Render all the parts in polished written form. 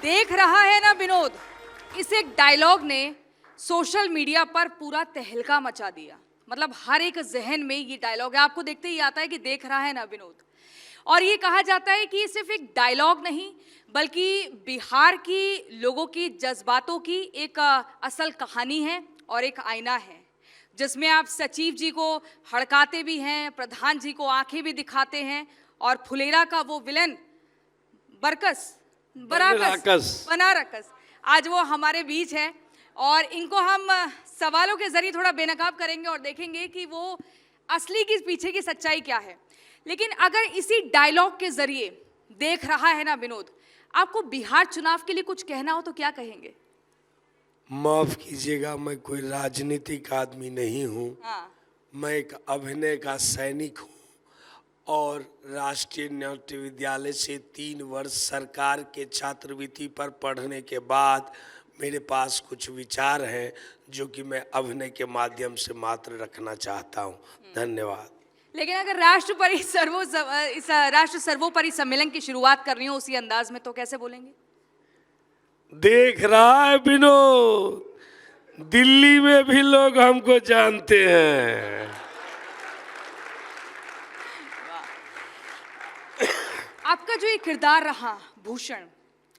देख रहा है ना विनोद, इस एक डायलॉग ने सोशल मीडिया पर पूरा तहलका मचा दिया। मतलब हर एक जहन में ये डायलॉग है, आपको देखते ही आता है कि देख रहा है ना विनोद। और ये कहा जाता है कि ये सिर्फ एक डायलॉग नहीं बल्कि बिहार की लोगों की जज्बातों की एक असल कहानी है और एक आईना है, जिसमें आप सचिव जी को हड़काते भी हैं, प्रधान जी को आंखें भी दिखाते हैं, और फुलेरा का वो विलन बरकस बनारकस आज वो हमारे बीच है। और इनको हम सवालों के जरिए थोड़ा बेनकाब करेंगे और देखेंगे कि वो असली की पीछे की सच्चाई क्या है। लेकिन अगर इसी डायलॉग के जरिए देख रहा है ना विनोद, आपको बिहार चुनाव के लिए कुछ कहना हो तो क्या कहेंगे? माफ कीजिएगा, मैं कोई राजनीतिक आदमी नहीं हूँ। हाँ। मैं एक अभिनय का सैनिक हूँ और राष्ट्रीय नाट्य विद्यालय से 3 वर्ष सरकार के छात्रवृत्ति पर पढ़ने के बाद मेरे पास कुछ विचार हैं जो कि मैं अभिनय के माध्यम से मात्र रखना चाहता हूँ। धन्यवाद। लेकिन अगर राष्ट्र सर्वोपरि सम्मेलन की शुरुआत करनी हो उसी अंदाज में तो कैसे बोलेंगे? देख रहा है विनोद, दिल्ली में भी लोग हमको जानते हैं। आपका जो ये किरदार रहा भूषण,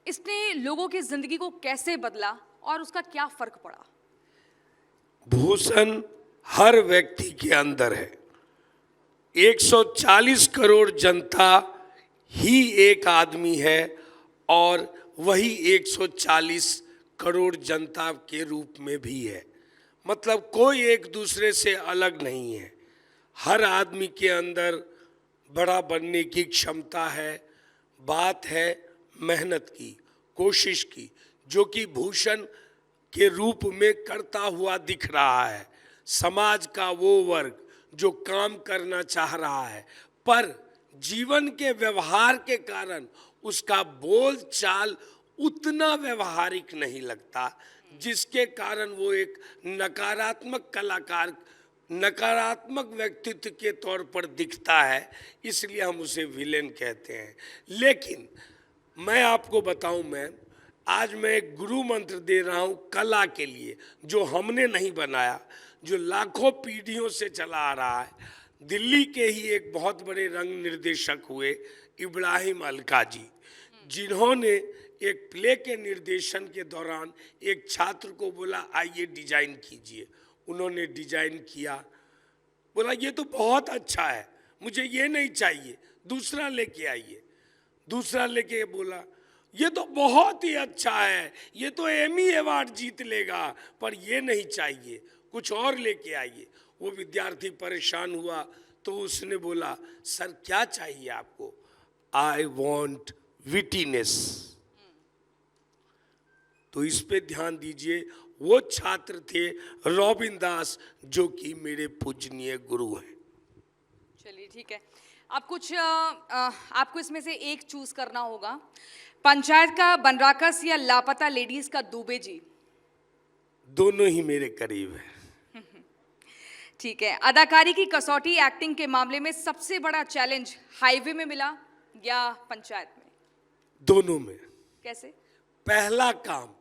इसने लोगों की जिंदगी को कैसे बदला और उसका क्या फर्क पड़ा? भूषण हर व्यक्ति के अंदर है। 140 करोड़ जनता ही एक आदमी है और वही 140 करोड़ जनता के रूप में भी है। मतलब कोई एक दूसरे से अलग नहीं है। हर आदमी के अंदर बड़ा बनने की क्षमता है। बात है मेहनत की, कोशिश की, जो कि भूषण के रूप में करता हुआ दिख रहा है। समाज का वो वर्ग जो काम करना चाह रहा है पर जीवन के व्यवहार के कारण उसका बोल चाल उतना व्यवहारिक नहीं लगता, जिसके कारण वो एक नकारात्मक कलाकार, नकारात्मक व्यक्तित्व के तौर पर दिखता है। इसलिए हम उसे विलेन कहते हैं। लेकिन मैं आपको बताऊं, मैं आज एक गुरु मंत्र दे रहा हूं कला के लिए, जो हमने नहीं बनाया, जो लाखों पीढ़ियों से चला आ रहा है। दिल्ली के ही एक बहुत बड़े रंग निर्देशक हुए इब्राहिम अलका जी, जिन्होंने एक प्ले के निर्देशन के दौरान एक छात्र को बोला आइए डिजाइन कीजिए। उन्होंने डिजाइन किया, बोला ये तो बहुत अच्छा है, मुझे ये नहीं चाहिए, दूसरा लेके आइए। दूसरा लेके बोला ये तो बहुत ही अच्छा है, ये तो एमी अवार्ड जीत लेगा, पर ये नहीं चाहिए, कुछ और लेके आइए। वो विद्यार्थी परेशान हुआ तो उसने बोला सर क्या चाहिए आपको? I want wittiness. तो इस पे ध्यान दीजिए। वो छात्र थे रॉबिन दास, जो कि मेरे पूजनीय गुरु हैं। चलिए ठीक है, अब कुछ आपको इसमें से एक चूज करना होगा। पंचायत का बनराकस या लापता लेडीज का दुबे जी? दोनों ही मेरे करीब है। ठीक है, अदाकारी की कसौटी एक्टिंग के मामले में सबसे बड़ा चैलेंज हाईवे में मिला या पंचायत में? दोनों में। कैसे? पहला काम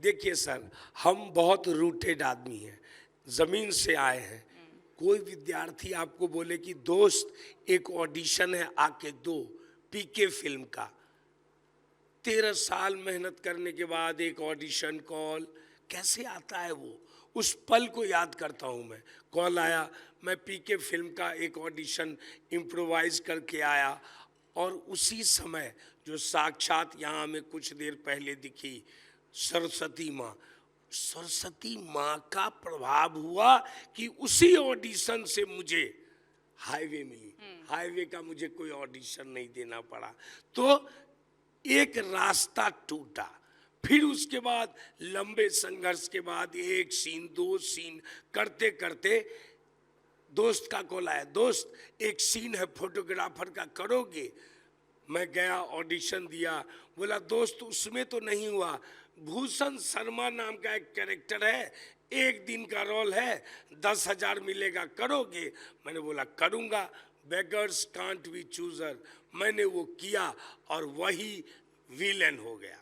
देखिए सर, हम बहुत रूटेड आदमी हैं, जमीन से आए हैं। कोई विद्यार्थी आपको बोले कि दोस्त एक ऑडिशन है आके दो, पीके फिल्म का, 13 साल मेहनत करने के बाद एक ऑडिशन कॉल कैसे आता है? वो उस पल को याद करता हूँ मैं। कॉल आया, मैं पीके फिल्म का एक ऑडिशन इम्प्रोवाइज करके आया और उसी समय जो साक्षात यहाँ में कुछ देर पहले दिखी सरस्वती माँ, सरस्वती माँ का प्रभाव हुआ कि उसी ऑडिशन से मुझे हाईवे मिली। हाईवे का मुझे कोई ऑडिशन नहीं देना पड़ा। तो एक रास्ता टूटा। फिर उसके बाद लंबे संघर्ष के बाद एक सीन, 2 सीन करते करते दोस्त का कॉल आया, दोस्त एक सीन है फोटोग्राफर का, करोगे? मैं गया, ऑडिशन दिया। बोला दोस्त उसमें तो नहीं हुआ, भूषण शर्मा नाम का एक कैरेक्टर है, 1 दिन का रोल है, 10,000 मिलेगा, करोगे? मैंने बोला करूँगा। बेगर्स कांट बी चूजर, मैंने वो किया और वही विलेन हो गया।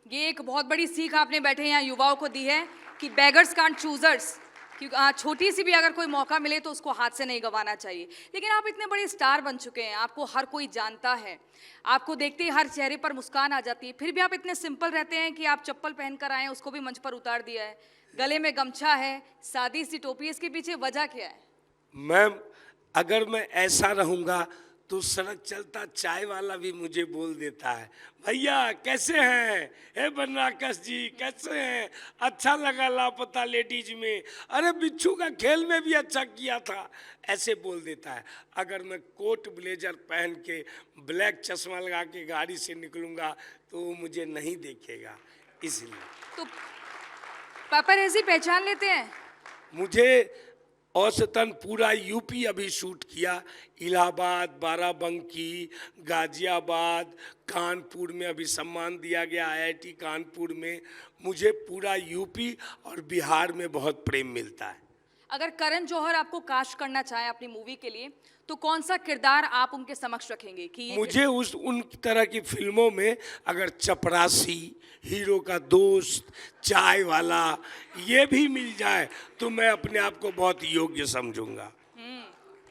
ये एक बहुत बड़ी सीख आपने बैठे यहाँ युवाओं को दी है कि बेगर्स कांट चूजर्स, क्योंकि छोटी सी भी अगर कोई मौका मिले तो उसको हाथ से नहीं गंवाना चाहिए। लेकिन आप इतने बड़े स्टार बन चुके हैं, आपको हर कोई जानता है, आपको देखते ही हर चेहरे पर मुस्कान आ जाती है, फिर भी आप इतने सिंपल रहते हैं कि आप चप्पल पहन कर आए, उसको भी मंच पर उतार दिया है, गले में गमछा है, सादी सी टोपी, इसके पीछे वजह क्या है? मैम, अगर मैं ऐसा रहूंगा तो सड़क चलता चाय वाला भी मुझे बोल देता है, भैया कैसे हैं, हे बनराकस जी कैसे हैं, अच्छा लगा लापता लेडीज में, अरे बिच्छू का खेल में भी अच्छा किया था, ऐसे बोल देता है। अगर मैं कोट ब्लेजर पहन के ब्लैक चश्मा लगा के गाड़ी से निकलूंगा तो वो मुझे नहीं देखेगा, इसलिए तो पापा पहचान लेते हैं? मुझे औसतन पूरा यूपी अभी शूट किया, इलाहाबाद, बाराबंकी, गाजियाबाद, कानपुर में अभी सम्मान दिया गया आईआईटी कानपुर में। मुझे पूरा यूपी और बिहार में बहुत प्रेम मिलता है। अगर करण जौहर आपको कास्ट करना चाहे अपनी मूवी के लिए तो कौन सा किरदार आप उनके समक्ष रखेंगे कि ये मुझे उन तरह की फिल्मों में अगर चपरासी, हीरो का दोस्त, चाय वाला ये भी मिल जाए तो मैं अपने आप को बहुत योग्य समझूंगा।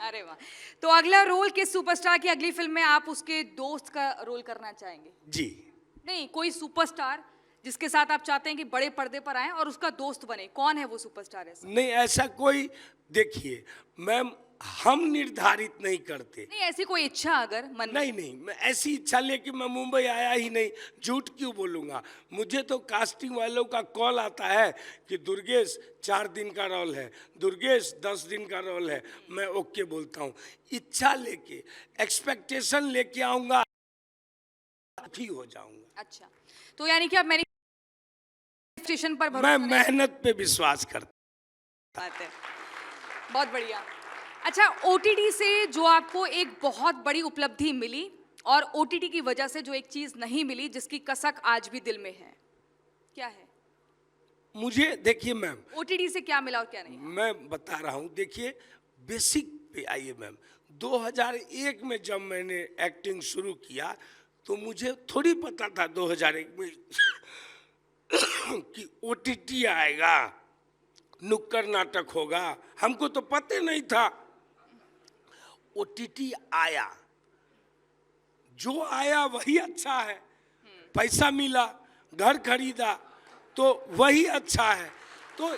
अरे वाह। तो अगला रोल किस सुपरस्टार की अगली फिल्म में आप उसके दोस्त का रोल करना चाहेंगे? जी नहीं, कोई सुपरस्टार जिसके साथ आप चाहते हैं कि बड़े पर्दे पर आए और उसका दोस्त बने, कौन है वो सुपरस्टार? ऐसा नहीं, ऐसा कोई, देखिए मैम, हम निर्धारित नहीं करते। नहीं, ऐसी कोई इच्छा अगर मन में? नहीं, मैं ऐसी इच्छा लेके मैं मुंबई आया ही नहीं, झूठ क्यों बोलूँगा। मुझे तो कास्टिंग वालों का कॉल आता है कि दुर्गेश 4 दिन का रोल है, दुर्गेश 10 दिन का रोल है, मैं ओके बोलता हूँ। इच्छा लेके, एक्सपेक्टेशन लेके आऊँगा, ही हो जाऊँगा। अच्छा, तो यानी कि आप मैनिफेस्टेशन पर मैं भरोसा नहीं मेहनत पे विश्वास करता। बात है। बहुत बढ़िया। अच्छा, ओटीटी से जो आपको एक बहुत बड़ी उपलब्धि मिली और ओटीटी की वजह से जो एक चीज नहीं मिली जिसकी कसक आज भी दिल में है, क्या है? मुझे देखिए मैम, ओटीटी से क्या मिला और क्या नहीं? मैं बता रहा हूँ, देखिए बेसिक पे आइए मैम। 2001 में जब मैंने एक्टिंग शुरू किया तो मुझे थोड़ी पता था 2001 में कि ओटीटी आएगा, नुक्कड़ नाटक होगा, हमको तो पता नहीं था। ओटीटी आया, जो आया वही अच्छा है, पैसा मिला, घर खरीदा तो वही अच्छा है। तो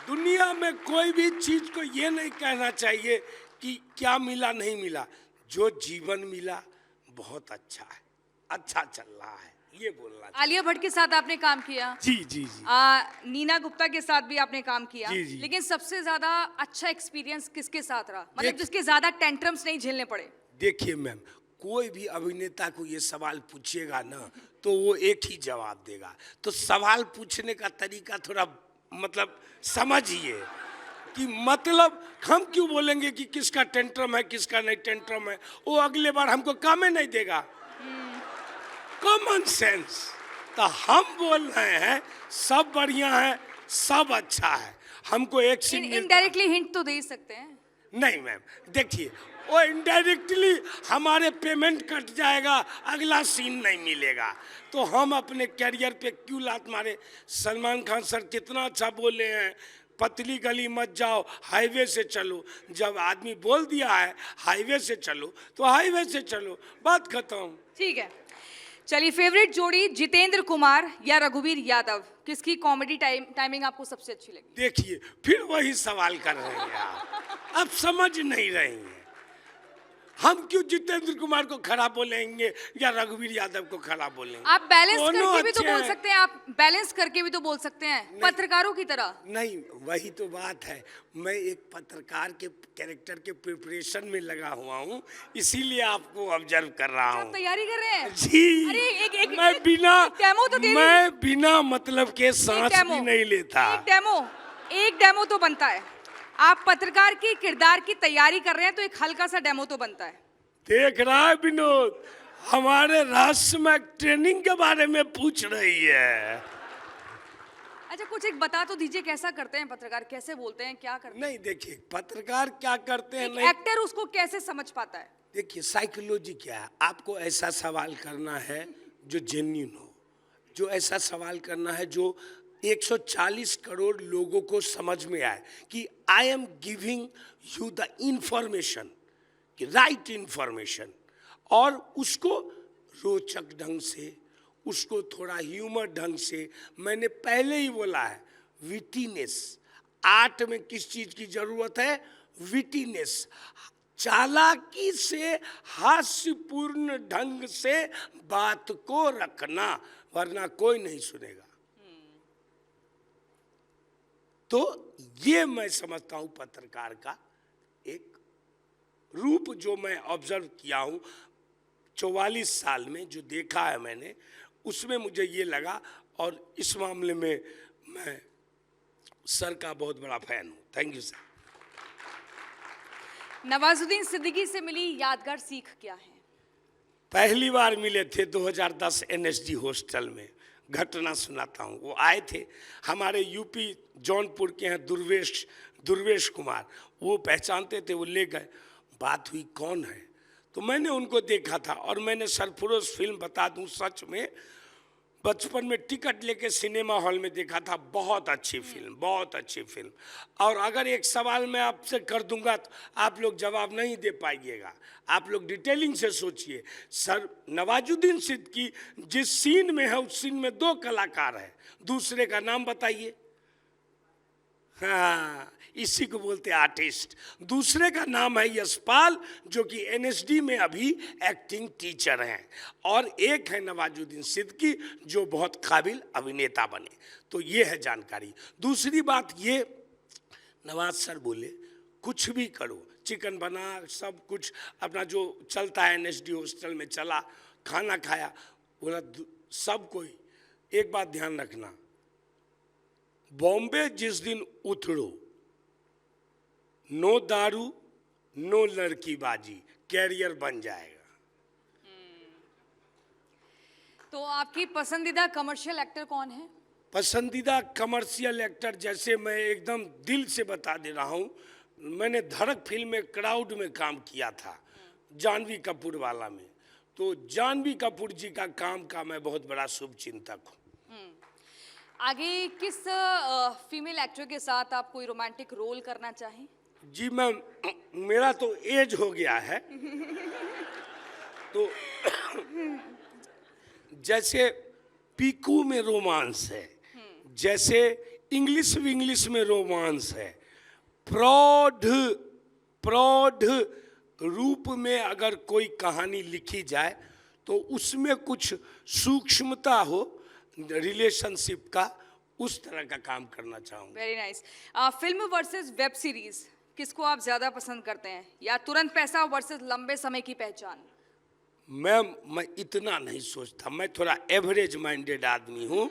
दुनिया में कोई भी चीज को ये नहीं कहना चाहिए कि क्या मिला नहीं मिला, जो जीवन मिला बहुत अच्छा है, अच्छा चल रहा है, ये बोलना चाहिए। आलिया भट्ट के साथ आपने काम किया, जी जी जी नीना गुप्ता के साथ भी आपने काम किया, जी, जी। लेकिन सबसे ज्यादा अच्छा एक्सपीरियंस किसके साथ रहा, मतलब देख- जिसके ज्यादा टेंट्रम्स नहीं झेलने पड़े? देखिए मैम, कोई भी अभिनेता को ये सवाल पूछिएगा ना तो वो एक ही जवाब देगा। तो सवाल पूछने का तरीका थोड़ा मतलब समझिए कि मतलब हम क्यों बोलेंगे कि किसका टेंट्रम है किसका नहीं टेंट्रम है, वो अगले बार हमको काम ही नहीं देगा। Common sense. तो हम बोल रहे हैं सब बढ़िया है, सब अच्छा है, हमको एक सीन मिलता है। इनडायरेक्टली हिंट तो दे ही सकते हैं। नहीं मैम, देखिए वो इनडायरेक्टली हमारे पेमेंट कट जाएगा, अगला सीन नहीं मिलेगा, तो हम अपने कैरियर पे क्यों लात मारे। सलमान खान सर कितना अच्छा बोले हैं, पतली गली मत जाओ, हाईवे से चलो। जब आदमी बोल दिया है हाईवे से चलो तो हाईवे से चलो, बात खत्म। ठीक है, चलिए, फेवरेट जोड़ी जितेंद्र कुमार या रघुवीर यादव, किसकी कॉमेडी टाइमिंग आपको सबसे अच्छी लगी? देखिए फिर वही सवाल कर रहे हैं आप, अब समझ नहीं रही हैं। हम क्यों जितेंद्र कुमार को खराब बोलेंगे या रघुवीर यादव को खराब बोलेंगे? आप बैलेंस दोनों करके भी तो अच्छे बोल हैं। सकते हैं, आप बैलेंस करके भी तो बोल सकते हैं, पत्रकारों की तरह। नहीं, वही तो बात है, मैं एक पत्रकार के कैरेक्टर के प्रिपरेशन में लगा हुआ हूँ, इसीलिए आपको ऑब्जर्व कर रहा आप हूँ। तैयारी कर रहे हैं? जी, अरे एक मैं डेमो तो दे दीजिए। मैं बिना मतलब के सांस भी डेमो, नहीं लेता। एक डेमो तो बनता है। आप पत्रकार की किरदार की तैयारी कर रहे हैं तो एक हल्का सा डेमो तो बनता है। देख रहा है विनोद, हमारे राष्ट्र में ट्रेनिंग के बारे में पूछ रही है। अच्छा, कुछ एक बता तो दीजिए, कैसा करते हैं पत्रकार, कैसे बोलते हैं, क्या करते नहीं, देखिए पत्रकार क्या करते हैं, हैं, नहीं एक्टर उसको कैसे समझ पाता है? देखिए साइकोलॉजी क्या है, आपको ऐसा सवाल करना है जो जेन्युइन हो। जो ऐसा सवाल करना है जो 140 करोड़ लोगों को समझ में आए कि I am giving you the information, कि राइट इंफॉर्मेशन, और उसको रोचक ढंग से, उसको थोड़ा ह्यूमर ढंग से। मैंने पहले ही बोला है, विटीनेस। आर्ट में किस चीज की जरूरत है? विटीनेस, चालाकी से, हास्यपूर्ण ढंग से बात को रखना, वरना कोई नहीं सुनेगा। तो ये मैं समझता हूं पत्रकार का एक रूप, जो मैं ऑब्जर्व किया हूं 44 साल में, जो देखा है मैंने, उसमें मुझे ये लगा। और इस मामले में मैं सर का बहुत बड़ा फैन हूं। Thank you sir. Nawazuddin Siddiqui से मिली यादगार सीख क्या है? पहली बार मिले थे 2010 एनएसडी हॉस्टल में। घटना सुनाता हूँ। वो आए थे, हमारे यूपी जौनपुर के हैं दुर्वेश कुमार, वो पहचानते थे, वो ले गए। बात हुई कौन है, तो मैंने उनको देखा था। और मैंने सरफरोश फिल्म, बता दूं सच में, बचपन में टिकट लेके सिनेमा हॉल में देखा था। बहुत अच्छी फिल्म, बहुत अच्छी फिल्म। और अगर एक सवाल मैं आपसे कर दूंगा तो आप लोग जवाब नहीं दे पाइएगा, आप लोग डिटेलिंग से सोचिए। सर, नवाजुद्दीन सिद्दीकी जिस सीन में है, उस सीन में 2 कलाकार हैं, दूसरे का नाम बताइए। हाँ, इसी को बोलते हैं आर्टिस्ट। दूसरे का नाम है यशपाल, जो कि एनएसडी में अभी एक्टिंग टीचर हैं। और एक है नवाजुद्दीन सिद्दीकी, जो बहुत काबिल अभिनेता बने। तो ये है जानकारी। दूसरी बात ये, नवाज सर बोले कुछ भी करो, चिकन बना, सब कुछ अपना जो चलता है एनएसडी हॉस्टल में चला, खाना खाया। बोला सब कोई एक बात ध्यान रखना, बॉम्बे जिस दिन उतरो, नो दारू, नो लड़की बाजी, कैरियर बन जाएगा। तो आपकी पसंदीदा कमर्शियल एक्टर कौन है? पसंदीदा कमर्शियल एक्टर, जैसे मैं एकदम दिल से बता दे रहा हूँ, मैंने धड़क फिल्म में क्राउड में काम किया था, जानवी कपूर वाला में। तो जानवी कपूर जी का काम का मैं बहुत बड़ा शुभचिंतक हूँ। आगे किस फीमेल एक्टर के साथ आप कोई रोमांटिक रोल करना चाहें? जी मैं, मेरा तो एज हो गया है, तो जैसे पीकू में रोमांस है, जैसे इंग्लिश में रोमांस है, प्रौढ़ रूप में अगर कोई कहानी लिखी जाए तो उसमें कुछ सूक्ष्मता हो रिलेशनशिप का, उस तरह का काम करना चाहूँगा। Very nice. Film versus web series, किसको आप ज्यादा पसंद करते हैं? या तुरंत पैसा वर्सेस लंबे समय की पहचान? मैं इतना नहीं सोचता, मैं थोड़ा एवरेज माइंडेड आदमी हूँ,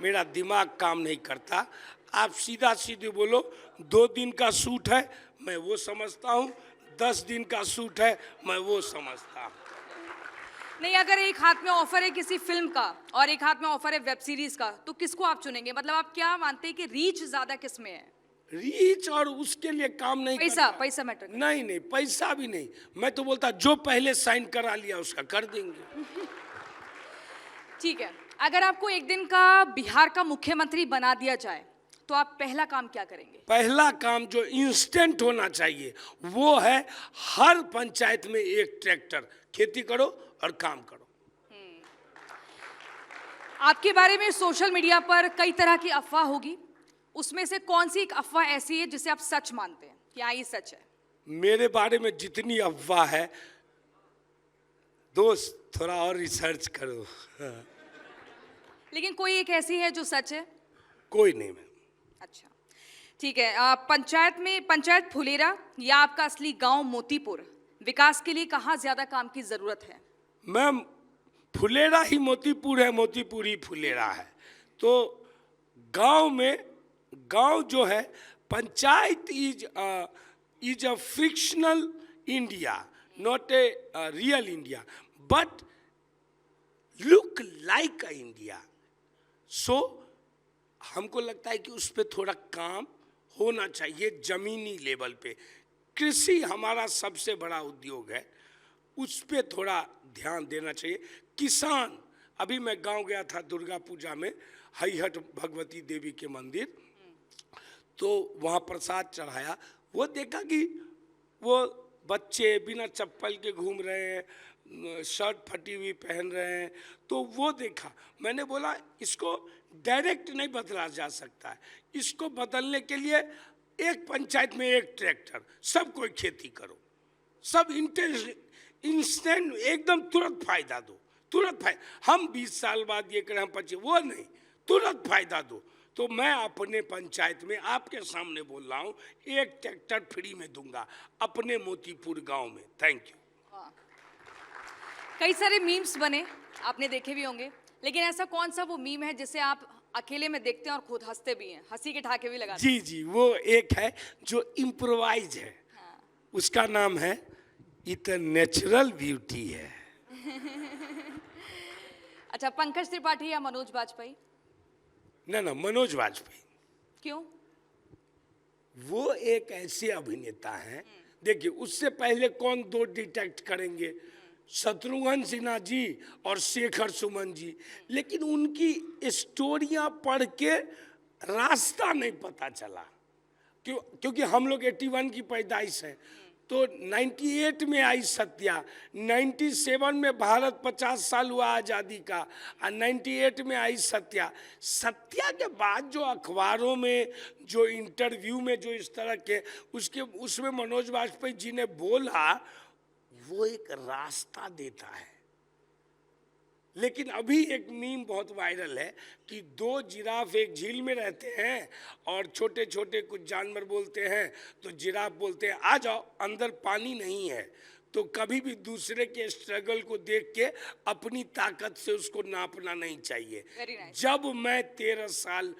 मेरा दिमाग काम नहीं करता। आप सीधा सीधे बोलो, 2 दिन का शूट है, मैं वो समझता हूँ, 10 दिन का शूट है, मैं वो समझता हूँ। नहीं, अगर एक हाथ में ऑफर है किसी फिल्म का और एक हाथ में ऑफर है वेब सीरीज का, तो किसको आप चुनेंगे? मतलब आप क्या मानते हैं कि रीच ज्यादा किस में है? रीच और उसके लिए काम नहीं पैसा, करता। पैसा मैटर नहीं, पैसा भी नहीं। मैं तो बोलता जो पहले साइन करा लिया उसका कर देंगे। ठीक है, अगर आपको एक दिन का बिहार का मुख्यमंत्री बना दिया जाए तो आप पहला काम क्या करेंगे? पहला काम जो इंस्टेंट होना चाहिए वो है, हर पंचायत में एक ट्रैक्टर, खेती करो और काम करो। आपके बारे में सोशल मीडिया पर कई तरह की अफवाह होगी, उसमें से कौन सी एक अफवाह ऐसी है जिसे आप सच मानते हैं कि हाँ ये सच है? मेरे बारे में जितनी अफवाह है, दोस्त थोड़ा और रिसर्च करो। लेकिन कोई एक ऐसी है जो सच है? कोई नहीं मैम। अच्छा, ठीक है। पंचायत फुलेरा या आपका असली गांव मोतीपुर, विकास के लिए कहाँ ज्यादा काम की जरूरत है? मैम, फुलेरा ही मोतीपुर है, मोतीपुर ही फुलेरा है। तो गांव जो है, Panchayat is a fictional India, not a real India, but look like a India. So हमको लगता है कि उस पर थोड़ा काम होना चाहिए जमीनी लेवल पे। कृषि हमारा सबसे बड़ा उद्योग है, उस पर थोड़ा ध्यान देना चाहिए। किसान अभी मैं गांव गया था दुर्गा पूजा में, हरिहट भगवती देवी के मंदिर, तो वहाँ प्रसाद चढ़ाया। वो देखा कि वो बच्चे बिना चप्पल के घूम रहे हैं, शर्ट फटी हुई पहन रहे हैं। तो वो देखा, मैंने बोला इसको डायरेक्ट नहीं बदला जा सकता है, इसको बदलने के लिए एक पंचायत में एक ट्रैक्टर, सब कोई खेती करो, सब इंस्टेंट एकदम तुरंत फायदा दो, तुरंत फायदा। हम 20 साल बाद ये करें, हम 25, वो नहीं, तुरंत फायदा दो। तो मैं अपने पंचायत में आपके सामने बोल रहा हूँ, एक ट्रैक्टर फ्री में दूंगा अपने मोतीपुर गांव में। Thank you. कई सारे मीम्स बने, आपने देखे भी होंगे, लेकिन ऐसा कौन सा वो मीम है जिसे आप अकेले में देखते हैं और खुद हंसते भी हैं, हंसी के ठहाके भी लगाते हैं? जी जी, वो एक है जो इम्प्रोवाइज है। उसका नाम है इट नेचुरल ब्यूटी है। अच्छा, पंकज त्रिपाठी या मनोज बाजपेयी? ना मनोज वाजपेयी। क्यों? वो एक ऐसे अभिनेता हैं, देखिए उससे पहले कौन दो डिटेक्ट करेंगे, शत्रुघ्न सिन्हा जी और शेखर सुमन जी। लेकिन उनकी स्टोरियां पढ़ के रास्ता नहीं पता चला, क्योंकि हम लोग 81 की पैदाइश है, तो 98 में आई सत्या, 97 में भारत 50 साल हुआ आज़ादी का, और 98 में आई सत्या। सत्या के बाद जो अखबारों में, जो इंटरव्यू में जो इस तरह के उसमें मनोज वाजपेयी जी ने बोला, वो एक रास्ता देता है। लेकिन अभी एक मीम बहुत वायरल है कि दो जिराफ एक झील में रहते हैं और छोटे छोटे कुछ जानवर बोलते हैं, तो जिराफ बोलते हैं आ जाओ, अंदर पानी नहीं है। तो कभी भी दूसरे के स्ट्रगल को देख के अपनी ताकत से उसको नापना नहीं चाहिए। nice. जब मैं 13 साल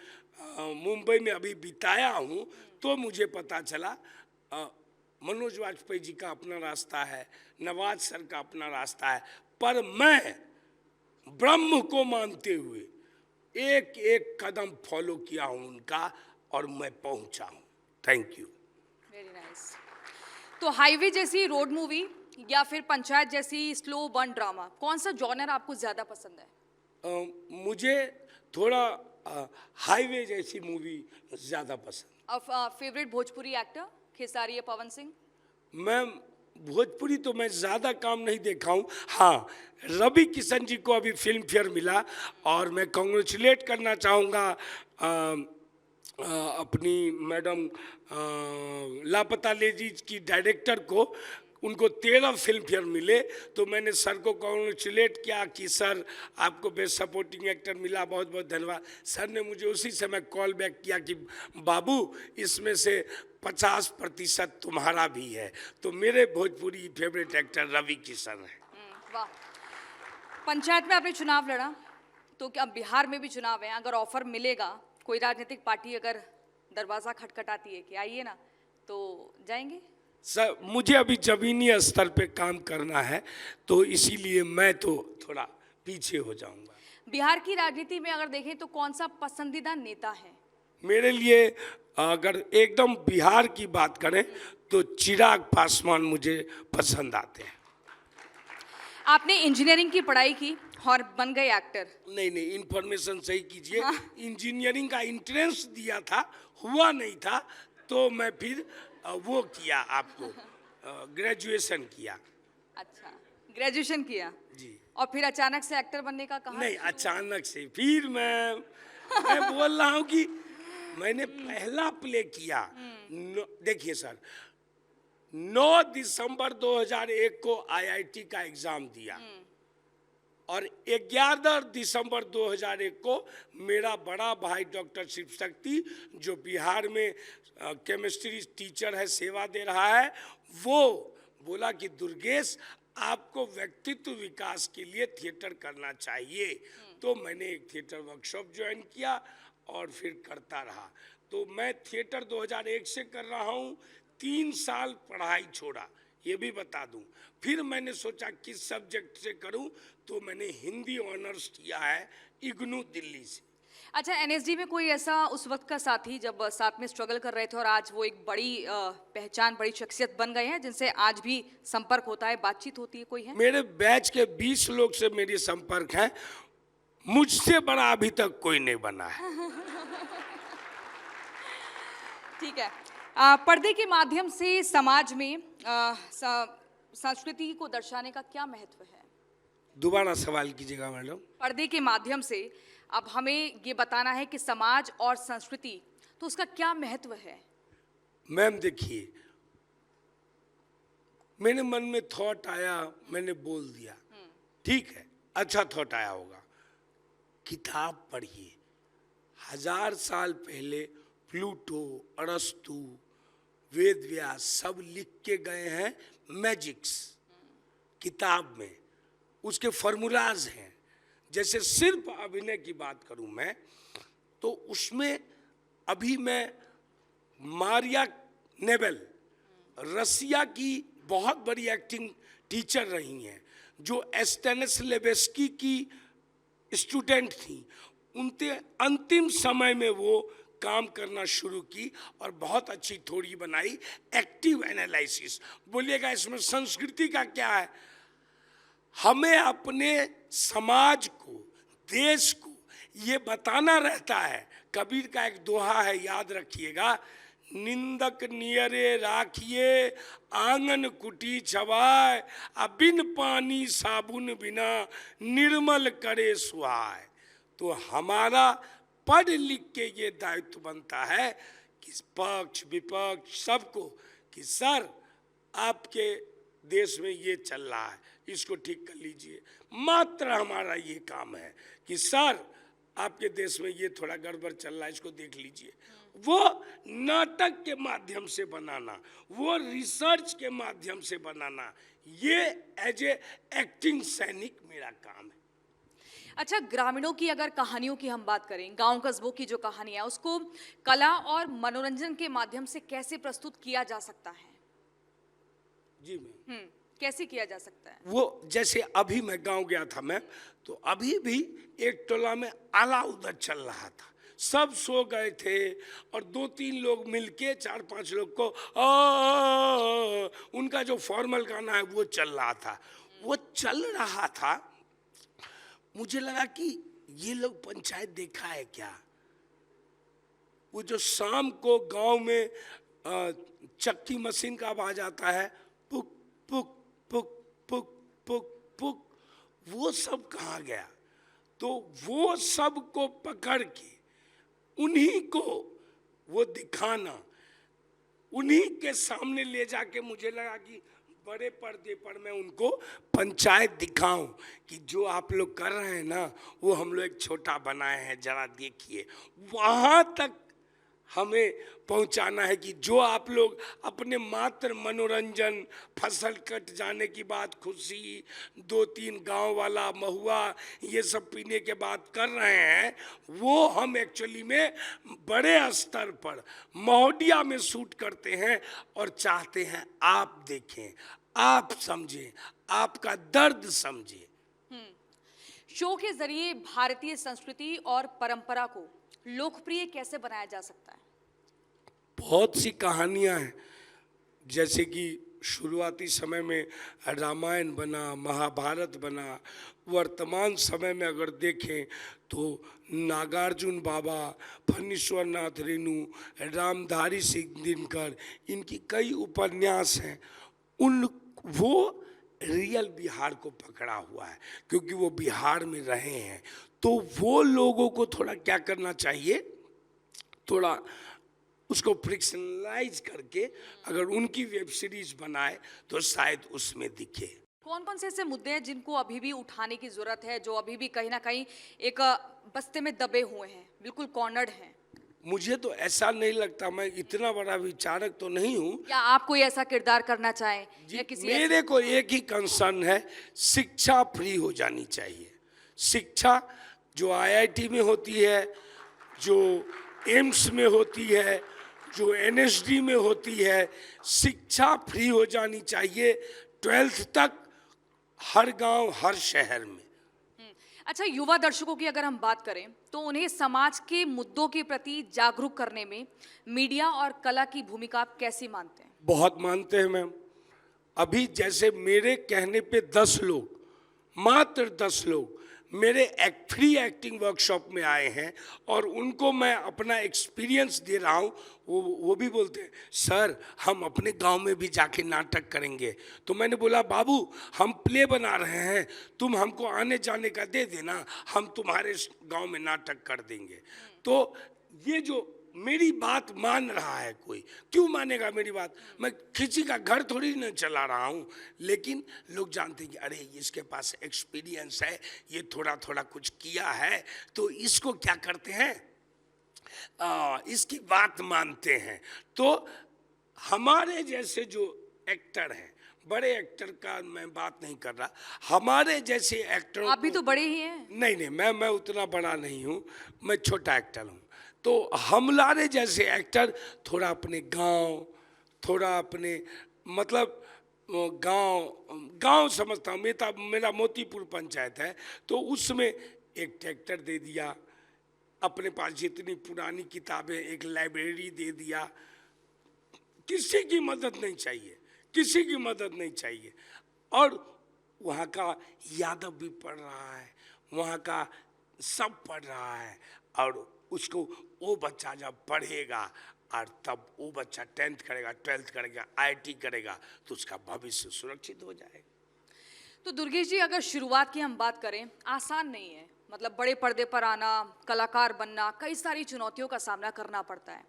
मुंबई में अभी बिताया हूँ, तो मुझे पता चला मनोज वाजपेयी जी का अपना रास्ता है, नवाज सर का अपना रास्ता है, पर मैं ब्रह्म को मानते हुए एक एक कदम फॉलो किया हूं उनका, और मैं पहुंचा हूं। Thank you. Very nice. तो हाईवे जैसी रोड मूवी या फिर पंचायत जैसी स्लो बर्न ड्रामा, कौन सा जॉनर आपको ज्यादा पसंद है? मुझे थोड़ा हाईवे जैसी मूवी ज्यादा पसंद। Favourite Bhojpuri actor? खेसारी या पवन सिंह? मैं भोजपुरी तो मैं ज़्यादा काम नहीं देखा हूँ। हाँ, रवि किशन जी को अभी फिल्म फेयर मिला, और मैं कॉन्ग्रेचुलेट करना चाहूँगा अपनी मैडम लापता लेडीज की डायरेक्टर को। उनको 13 फिल्म फेयर मिले, तो मैंने सर को कॉन्ग्रेचुलेट किया कि सर आपको बेस्ट सपोर्टिंग एक्टर मिला, बहुत बहुत धन्यवाद। सर ने मुझे उसी समय कॉल बैक किया कि बाबू इसमें से 50% तुम्हारा भी है। तो मेरे भोजपुरी फेवरेट एक्टर रवि किशन है। वाह। पंचायत में आपने चुनाव लड़ा, तो क्या बिहार में भी चुनाव है? अगर ऑफर मिलेगा, कोई राजनीतिक पार्टी अगर दरवाज़ा खटखटाती है कि आइए ना, तो जाएंगे? सर मुझे अभी जमीनी स्तर पे काम करना है, तो इसीलिए मैं तो थोड़ा पीछे हो जाऊंगा। बिहार की राजनीति में अगर देखें तो कौन सा पसंदीदा नेता है? मेरे लिए अगर एकदम बिहार की बात करें तो चिराग पासवान मुझे पसंद आते हैं। आपने इंजीनियरिंग की पढ़ाई की और बन गए एक्टर? नहीं, इन्फॉर्मेशन सही कीजिए। हाँ। इंजीनियरिंग का एंट्रेंस दिया था, हुआ नहीं था, तो मैं फिर वो किया, आपको ग्रेजुएशन किया। अच्छा, ग्रेजुएशन किया जी। और फिर अचानक से एक्टर बनने का कहा? नहीं, अचानक से फिर मैं बोल रहा हूँ कि मैंने पहला प्ले किया। देखिए सर, 9 दिसंबर 2001 को आईआईटी का एग्जाम दिया, और 11 दिसंबर 2001 को मेरा बड़ा भाई डॉक्टर शिव शक्ति, जो बिहार में केमिस्ट्री टीचर है, सेवा दे रहा है, वो बोला कि दुर्गेश आपको व्यक्तित्व विकास के लिए थिएटर करना चाहिए। तो मैंने एक थिएटर वर्कशॉप ज्वाइन किया और फिर करता रहा। तो मैं थिएटर 2001 से कर रहा हूँ। 3 साल पढ़ाई छोड़ा, ये भी बता दूं। फिर मैंने सोचा किस सब्जेक्ट से करूं, तो मैंने हिंदी ऑनर्स किया है इग्नू दिल्ली से। अच्छा, एनएसडी में कोई ऐसा उस वक्त का साथी जब साथ में स्ट्रगल कर रहे थे और आज वो एक बड़ी पहचान, बड़ी शख्सियत बन गए हैं, जिनसे आज भी संपर्क होता है, बातचीत होती है, कोई है? मेरे बैच के 20 लोग से मेरी संपर्क है। मुझसे बड़ा अभी तक कोई नहीं बना है। ठीक है। पर्दे के माध्यम से समाज में संस्कृति को दर्शाने का क्या महत्व है? दोबारा सवाल कीजिएगा मैडम। पर्दे के माध्यम से अब हमें ये बताना है कि समाज और संस्कृति तो उसका क्या महत्व है? मैम देखिए, मेरे मन में थॉट आया, मैंने बोल दिया, ठीक है, अच्छा थॉट आया होगा। किताब पढ़िए, 1000 साल पहले प्लूटो, अरस्तु, वेद व्यास सब लिख के गए हैं मैजिक्स किताब में, उसके फॉर्मूलाज हैं। जैसे सिर्फ अभिनय की बात करूं मैं, तो उसमें अभी मैं मारिया नेबल, रसिया की बहुत बड़ी एक्टिंग टीचर रही हैं, जो स्टेनिस्लेवस्की की स्टूडेंट थी, उनके अंतिम समय में वो काम करना शुरू की और बहुत अच्छी थ्योरी बनाई, एक्टिव एनालिसिस। बोलिएगा इसमें संस्कृति का क्या है? हमें अपने समाज को, देश को ये बताना रहता है। कबीर का एक दोहा है, याद रखिएगा, निंदक नियरे राखिए आंगन कुटी छवाए, बिन पानी साबुन बिना निर्मल करे सुहाए। तो हमारा पढ़ लिख के ये दायित्व बनता है कि पक्ष विपक्ष सबको, कि सर आपके देश में ये चल रहा है, इसको ठीक कर लीजिए। मात्र हमारा ये काम है कि सर आपके देश में ये थोड़ा गड़बड़ चल रहा है, इसको देख लीजिए। वो नाटक के माध्यम से बनाना, वो रिसर्च के माध्यम से बनाना, ये एज ए एक्टिंग सैनिक मेरा काम है। अच्छा, ग्रामीणों की अगर कहानियों की हम बात करें, गांव कस्बों की जो कहानी है उसको कला और मनोरंजन के माध्यम से कैसे प्रस्तुत किया जा सकता है? जी मैम, कैसे किया जा सकता है? वो जैसे अभी मैं गांव गया था मैम, तो अभी भी एक टोला में आला उधर चल रहा था, सब सो गए थे और 2-3 लोग मिलके 4-5 लोग को उनका जो फॉर्मल गाना है वो चल रहा था। वो चल रहा था, मुझे लगा कि ये लोग पंचायत देखा है क्या? वो जो शाम को गांव में चक्की मशीन का आवाज आता है, पुक पुक पुक पुक पुक पुक, वो सब कहाँ गया? तो वो सब को पकड़ के उन्हीं को वो दिखाना, उन्हीं के सामने ले जाके मुझे लगा कि बड़े पर्दे पर मैं उनको पंचायत दिखाऊं कि जो आप लोग कर रहे हैं ना, वो हम लोग एक छोटा बनाए हैं, जरा देखिए। वहाँ तक हमें पहुंचाना है कि जो आप लोग अपने मात्र मनोरंजन, फसल कट जाने की बात खुशी, 2-3 गांव वाला महुआ ये सब पीने के बाद कर रहे हैं, वो हम एक्चुअली में बड़े स्तर पर महोडिया में शूट करते हैं और चाहते हैं आप देखें, आप समझें, आपका दर्द समझें। शो के जरिए भारतीय संस्कृति और परंपरा को लोकप्रिय कैसे बनाया जा सकता है? बहुत सी कहानियां हैं, जैसे कि शुरुआती समय में रामायण बना, महाभारत बना, वर्तमान समय में अगर देखें तो नागार्जुन बाबा, फणीश्वर नाथ रेणु, रामधारी सिंह दिनकर, इनकी कई उपन्यास हैं। वो रियल बिहार को पकड़ा हुआ है, क्योंकि वो बिहार में रहे हैं। तो वो लोगों को थोड़ा क्या करना चाहिए, थोड़ा उसको फ्रिक्शनलाइज करके अगर उनकी वेब सीरीज बनाए तो शायद उसमें दिखे। कौन कौन से ऐसे मुद्दे हैं जिनको अभी भी उठाने की जरूरत है, जो अभी भी कहीं ना कहीं एक बस्ते में दबे हुए हैं, बिल्कुल कॉर्नर्ड हैं? मुझे तो ऐसा नहीं लगता, मैं इतना बड़ा विचारक तो नहीं हूँ। या आप कोई ऐसा किरदार करना चाहें या किसी मेरे को एक ही कंसर्न है, शिक्षा फ्री हो जानी चाहिए। शिक्षा जो IIT में होती है, जो एम्स में होती है, जो NSD में होती है, शिक्षा फ्री हो जानी चाहिए 12th तक, हर गांव हर शहर में। अच्छा, युवा दर्शकों की अगर हम बात करें तो उन्हें समाज के मुद्दों के प्रति जागरूक करने में मीडिया और कला की भूमिका आप कैसी मानते हैं? बहुत मानते हैं मैम। अभी जैसे मेरे कहने पे 10 लोग, मात्र 10 लोग मेरे फ्री एक्टिंग वर्कशॉप में आए हैं और उनको मैं अपना एक्सपीरियंस दे रहा हूँ, वो भी बोलते हैं सर हम अपने गांव में भी जाके नाटक करेंगे। तो मैंने बोला बाबू हम प्ले बना रहे हैं, तुम हमको आने जाने का दे देना, हम तुम्हारे गांव में नाटक कर देंगे। तो ये जो मेरी बात मान रहा है, कोई क्यों मानेगा मेरी बात? मैं किसी का घर थोड़ी न चला रहा हूँ, लेकिन लोग जानते हैं कि अरे इसके पास एक्सपीरियंस है, ये थोड़ा थोड़ा कुछ किया है, तो इसको क्या करते हैं, इसकी बात मानते हैं। तो हमारे जैसे जो एक्टर हैं, बड़े एक्टर का मैं बात नहीं कर रहा, हमारे जैसे एक्टरों आप भी तो बड़े ही हैं। नहीं नहीं, मैं उतना बड़ा नहीं हूँ, मैं छोटा एक्टर हूँ। तो हमारे जैसे एक्टर थोड़ा अपने गांव, थोड़ा अपने मतलब गांव समझता हूँ। मेरा मोतीपुर पंचायत है, तो उसमें एक ट्रैक्टर दे दिया, अपने पास जितनी पुरानी किताबें, एक लाइब्रेरी दे दिया। किसी की मदद नहीं चाहिए, किसी की मदद नहीं चाहिए। और वहाँ का यादव भी पढ़ रहा है, वहाँ का सब पढ़ रहा है, और उसको वो बच्चा जब पढ़ेगा और तब वो बच्चा 10th करेगा, 12th करेगा, IIT करेगा, तो उसका भविष्य सुरक्षित हो जाएगा। तो दुर्गेश जी, अगर शुरुआत की हम बात करें, आसान नहीं है। मतलब बड़े पर्दे पर आना, कलाकार बनना, कई सारी चुनौतियों का सामना करना पड़ता है।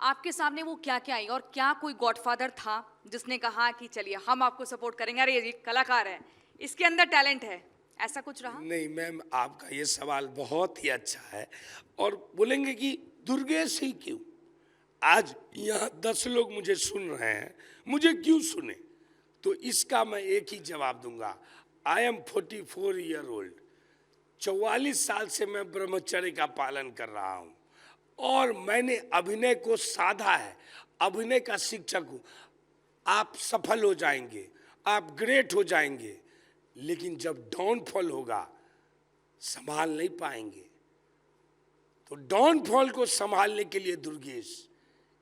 आपके सामने वो क्या क्या आई, और क्या कोई गॉडफादर था जिसने कहा कि चलिए हम आपको सपोर्ट करेंगे, अरे ये कलाकार है, इसके अंदर टैलेंट है, ऐसा कुछ रहा? नहीं मैम, आपका ये सवाल बहुत ही अच्छा है। और बोलेंगे कि दुर्गेश ही क्यों? आज यहाँ 10 लोग मुझे सुन रहे हैं, मुझे क्यों सुने? तो इसका मैं एक ही जवाब दूंगा। आई एम 44 ईयर ओल्ड, 44 साल से मैं ब्रह्मचर्य का पालन कर रहा हूँ, और मैंने अभिनय को साधा है, अभिनय का शिक्षक हूँ। आप सफल हो जाएंगे, आप ग्रेट हो जाएंगे, लेकिन जब डाउनफॉल होगा संभाल नहीं पाएंगे। तो डाउनफॉल को संभालने के लिए दुर्गेश,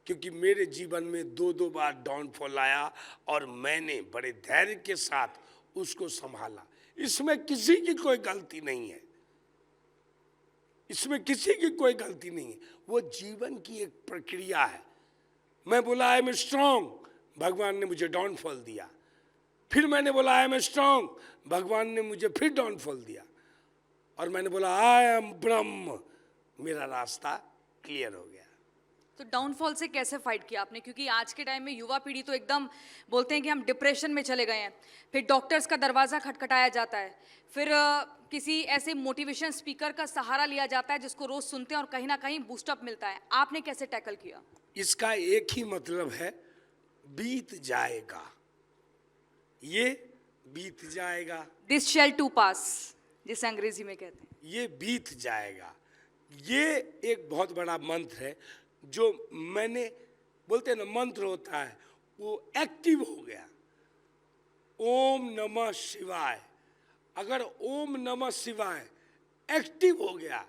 क्योंकि मेरे जीवन में 2 बार डाउनफॉल आया और मैंने बड़े धैर्य के साथ उसको संभाला। इसमें किसी की कोई गलती नहीं है, इसमें किसी की कोई गलती नहीं है, वो जीवन की एक प्रक्रिया है। मैं बोला आई एम स्ट्रांग, भगवान ने मुझे डाउनफॉल दिया। फिर मैंने बोला आई एम स्ट्रांग, भगवान ने मुझे फिर डाउनफॉल दिया। और मैंने बोला आई एम ब्रह्म, मेरा रास्ता क्लियर हो गया। तो डाउनफॉल से कैसे फाइट किया आपने? क्योंकि आज के टाइम में युवा पीढ़ी तो एकदम बोलते हैं कि हम डिप्रेशन में चले गए हैं, फिर डॉक्टर्स का दरवाज़ा खटखटाया जाता है, फिर किसी ऐसे मोटिवेशन स्पीकर का सहारा लिया जाता है जिसको रोज़ सुनते हैं और कहीं ना कहीं बूस्टअप मिलता है। आपने कैसे टैकल किया? इसका एक ही मतलब है, बीत जाएगा, ये बीत जाएगा। दिस शैल टू पास, जिसे अंग्रेजी में कहते हैं। ये बीत जाएगा, ये एक बहुत बड़ा मंत्र है जो मैंने, बोलते हैं ना मंत्र होता है, वो एक्टिव हो गया। ओम नमः शिवाय, अगर ओम नमः शिवाय एक्टिव हो गया,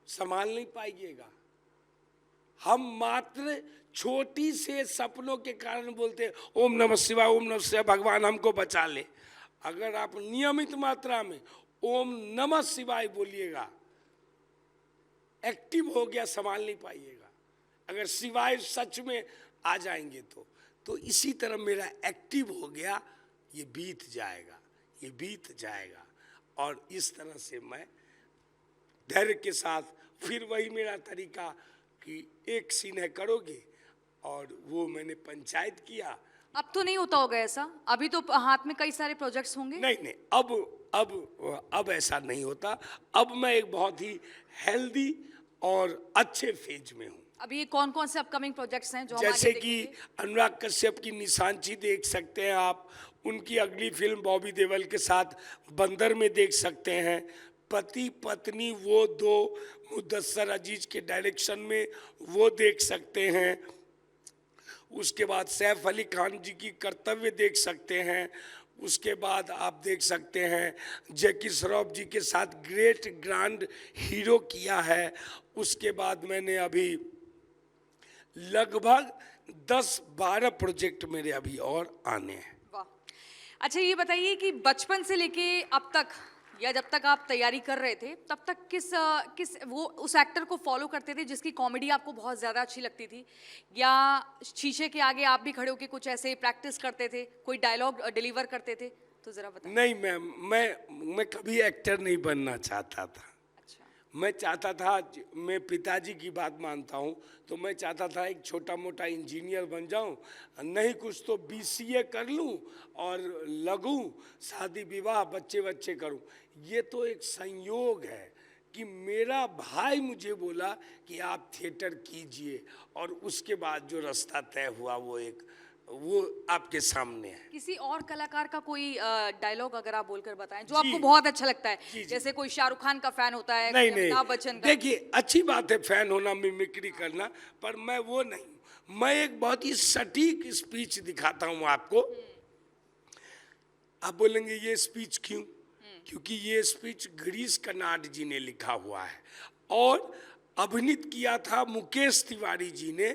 संभाल नहीं पाइएगा। हम मात्र छोटी से सपनों के कारण बोलते हैं ओम नमः शिवाय, ओम नमः शिवाय, भगवान हमको बचा ले। अगर आप नियमित मात्रा में ओम नमः शिवाय बोलिएगा, एक्टिव हो गया, संभाल नहीं पाइएगा। अगर शिवाय सच में आ जाएंगे तो इसी तरह मेरा एक्टिव हो गया, ये बीत जाएगा, ये बीत जाएगा। और इस तरह से मैं धैर्य के साथ, फिर वही मेरा तरीका कि एक सीन है करोगे, और वो मैंने पंचायत किया। अब तो नहीं होता होगा ऐसा, अभी तो हाथ में कई सारे प्रोजेक्ट्स होंगे। नहीं नहीं, अब ऐसा नहीं होता। अब मैं एक बहुत ही हेल्दी और अच्छे फेज में हूँ। अभी ये कौन कौन से अपकमिंग प्रोजेक्ट्स हैं जो हम जैसे आगे कि देखेंगे? अनुराग कश्यप की निशांची देख सकते हैं आप, उनकी अगली फिल्म बॉबी देओल के साथ बंदर में देख सकते हैं। पति पत्नी वो दो, मुदस्सर अजीज के डायरेक्शन में, वो देख सकते हैं। उसके बाद सैफ अली खान जी की कर्तव्य देख सकते हैं। उसके बाद आप देख सकते हैं जैकी श्रॉफ जी के साथ ग्रेट ग्रैंड हीरो किया है। उसके बाद मैंने अभी लगभग 10-12 प्रोजेक्ट मेरे अभी और आने हैं। वाह। अच्छा, ये बताइए कि बचपन से लेके अब तक या जब तक आप तैयारी कर रहे थे तब तक किस वो उस एक्टर को फॉलो करते थे जिसकी कॉमेडी आपको बहुत ज़्यादा अच्छी लगती थी, या शीशे के आगे आप भी खड़े होकर कुछ ऐसे प्रैक्टिस करते थे, कोई डायलॉग डिलीवर करते थे? तो ज़रा बताएं। नहीं मैम, मैं कभी एक्टर नहीं बनना चाहता था। अच्छा। मैं चाहता था, मैं पिताजी की बात मानता हूँ, तो मैं चाहता था एक छोटा मोटा इंजीनियर बन जाऊँ, नहीं कुछ तो बीसीए कर लूँ और लगूँ, शादी विवाह बच्चे बच्चे करूँ। ये तो एक संयोग है कि मेरा भाई मुझे बोला कि आप थिएटर कीजिए, और उसके बाद जो रास्ता तय हुआ वो आपके सामने है। किसी और कलाकार का कोई डायलॉग अगर आप बोलकर बताएं जो जी। आपको बहुत अच्छा लगता है। जी, जी। जैसे कोई शाहरुख खान का फैन होता है, नहीं कोई नहीं, अमिताभ बच्चन का। देखिए अच्छी बात है फैन होना, मिमिक्री करना, पर मैं वो नहीं हूं। मैं एक बहुत ही सटीक स्पीच दिखाता हूं आपको। आप बोलेंगे ये स्पीच क्यों? क्योंकि ये स्पीच गिरीश कर्नाड जी ने लिखा हुआ है और अभिनीत किया था मुकेश तिवारी जी ने,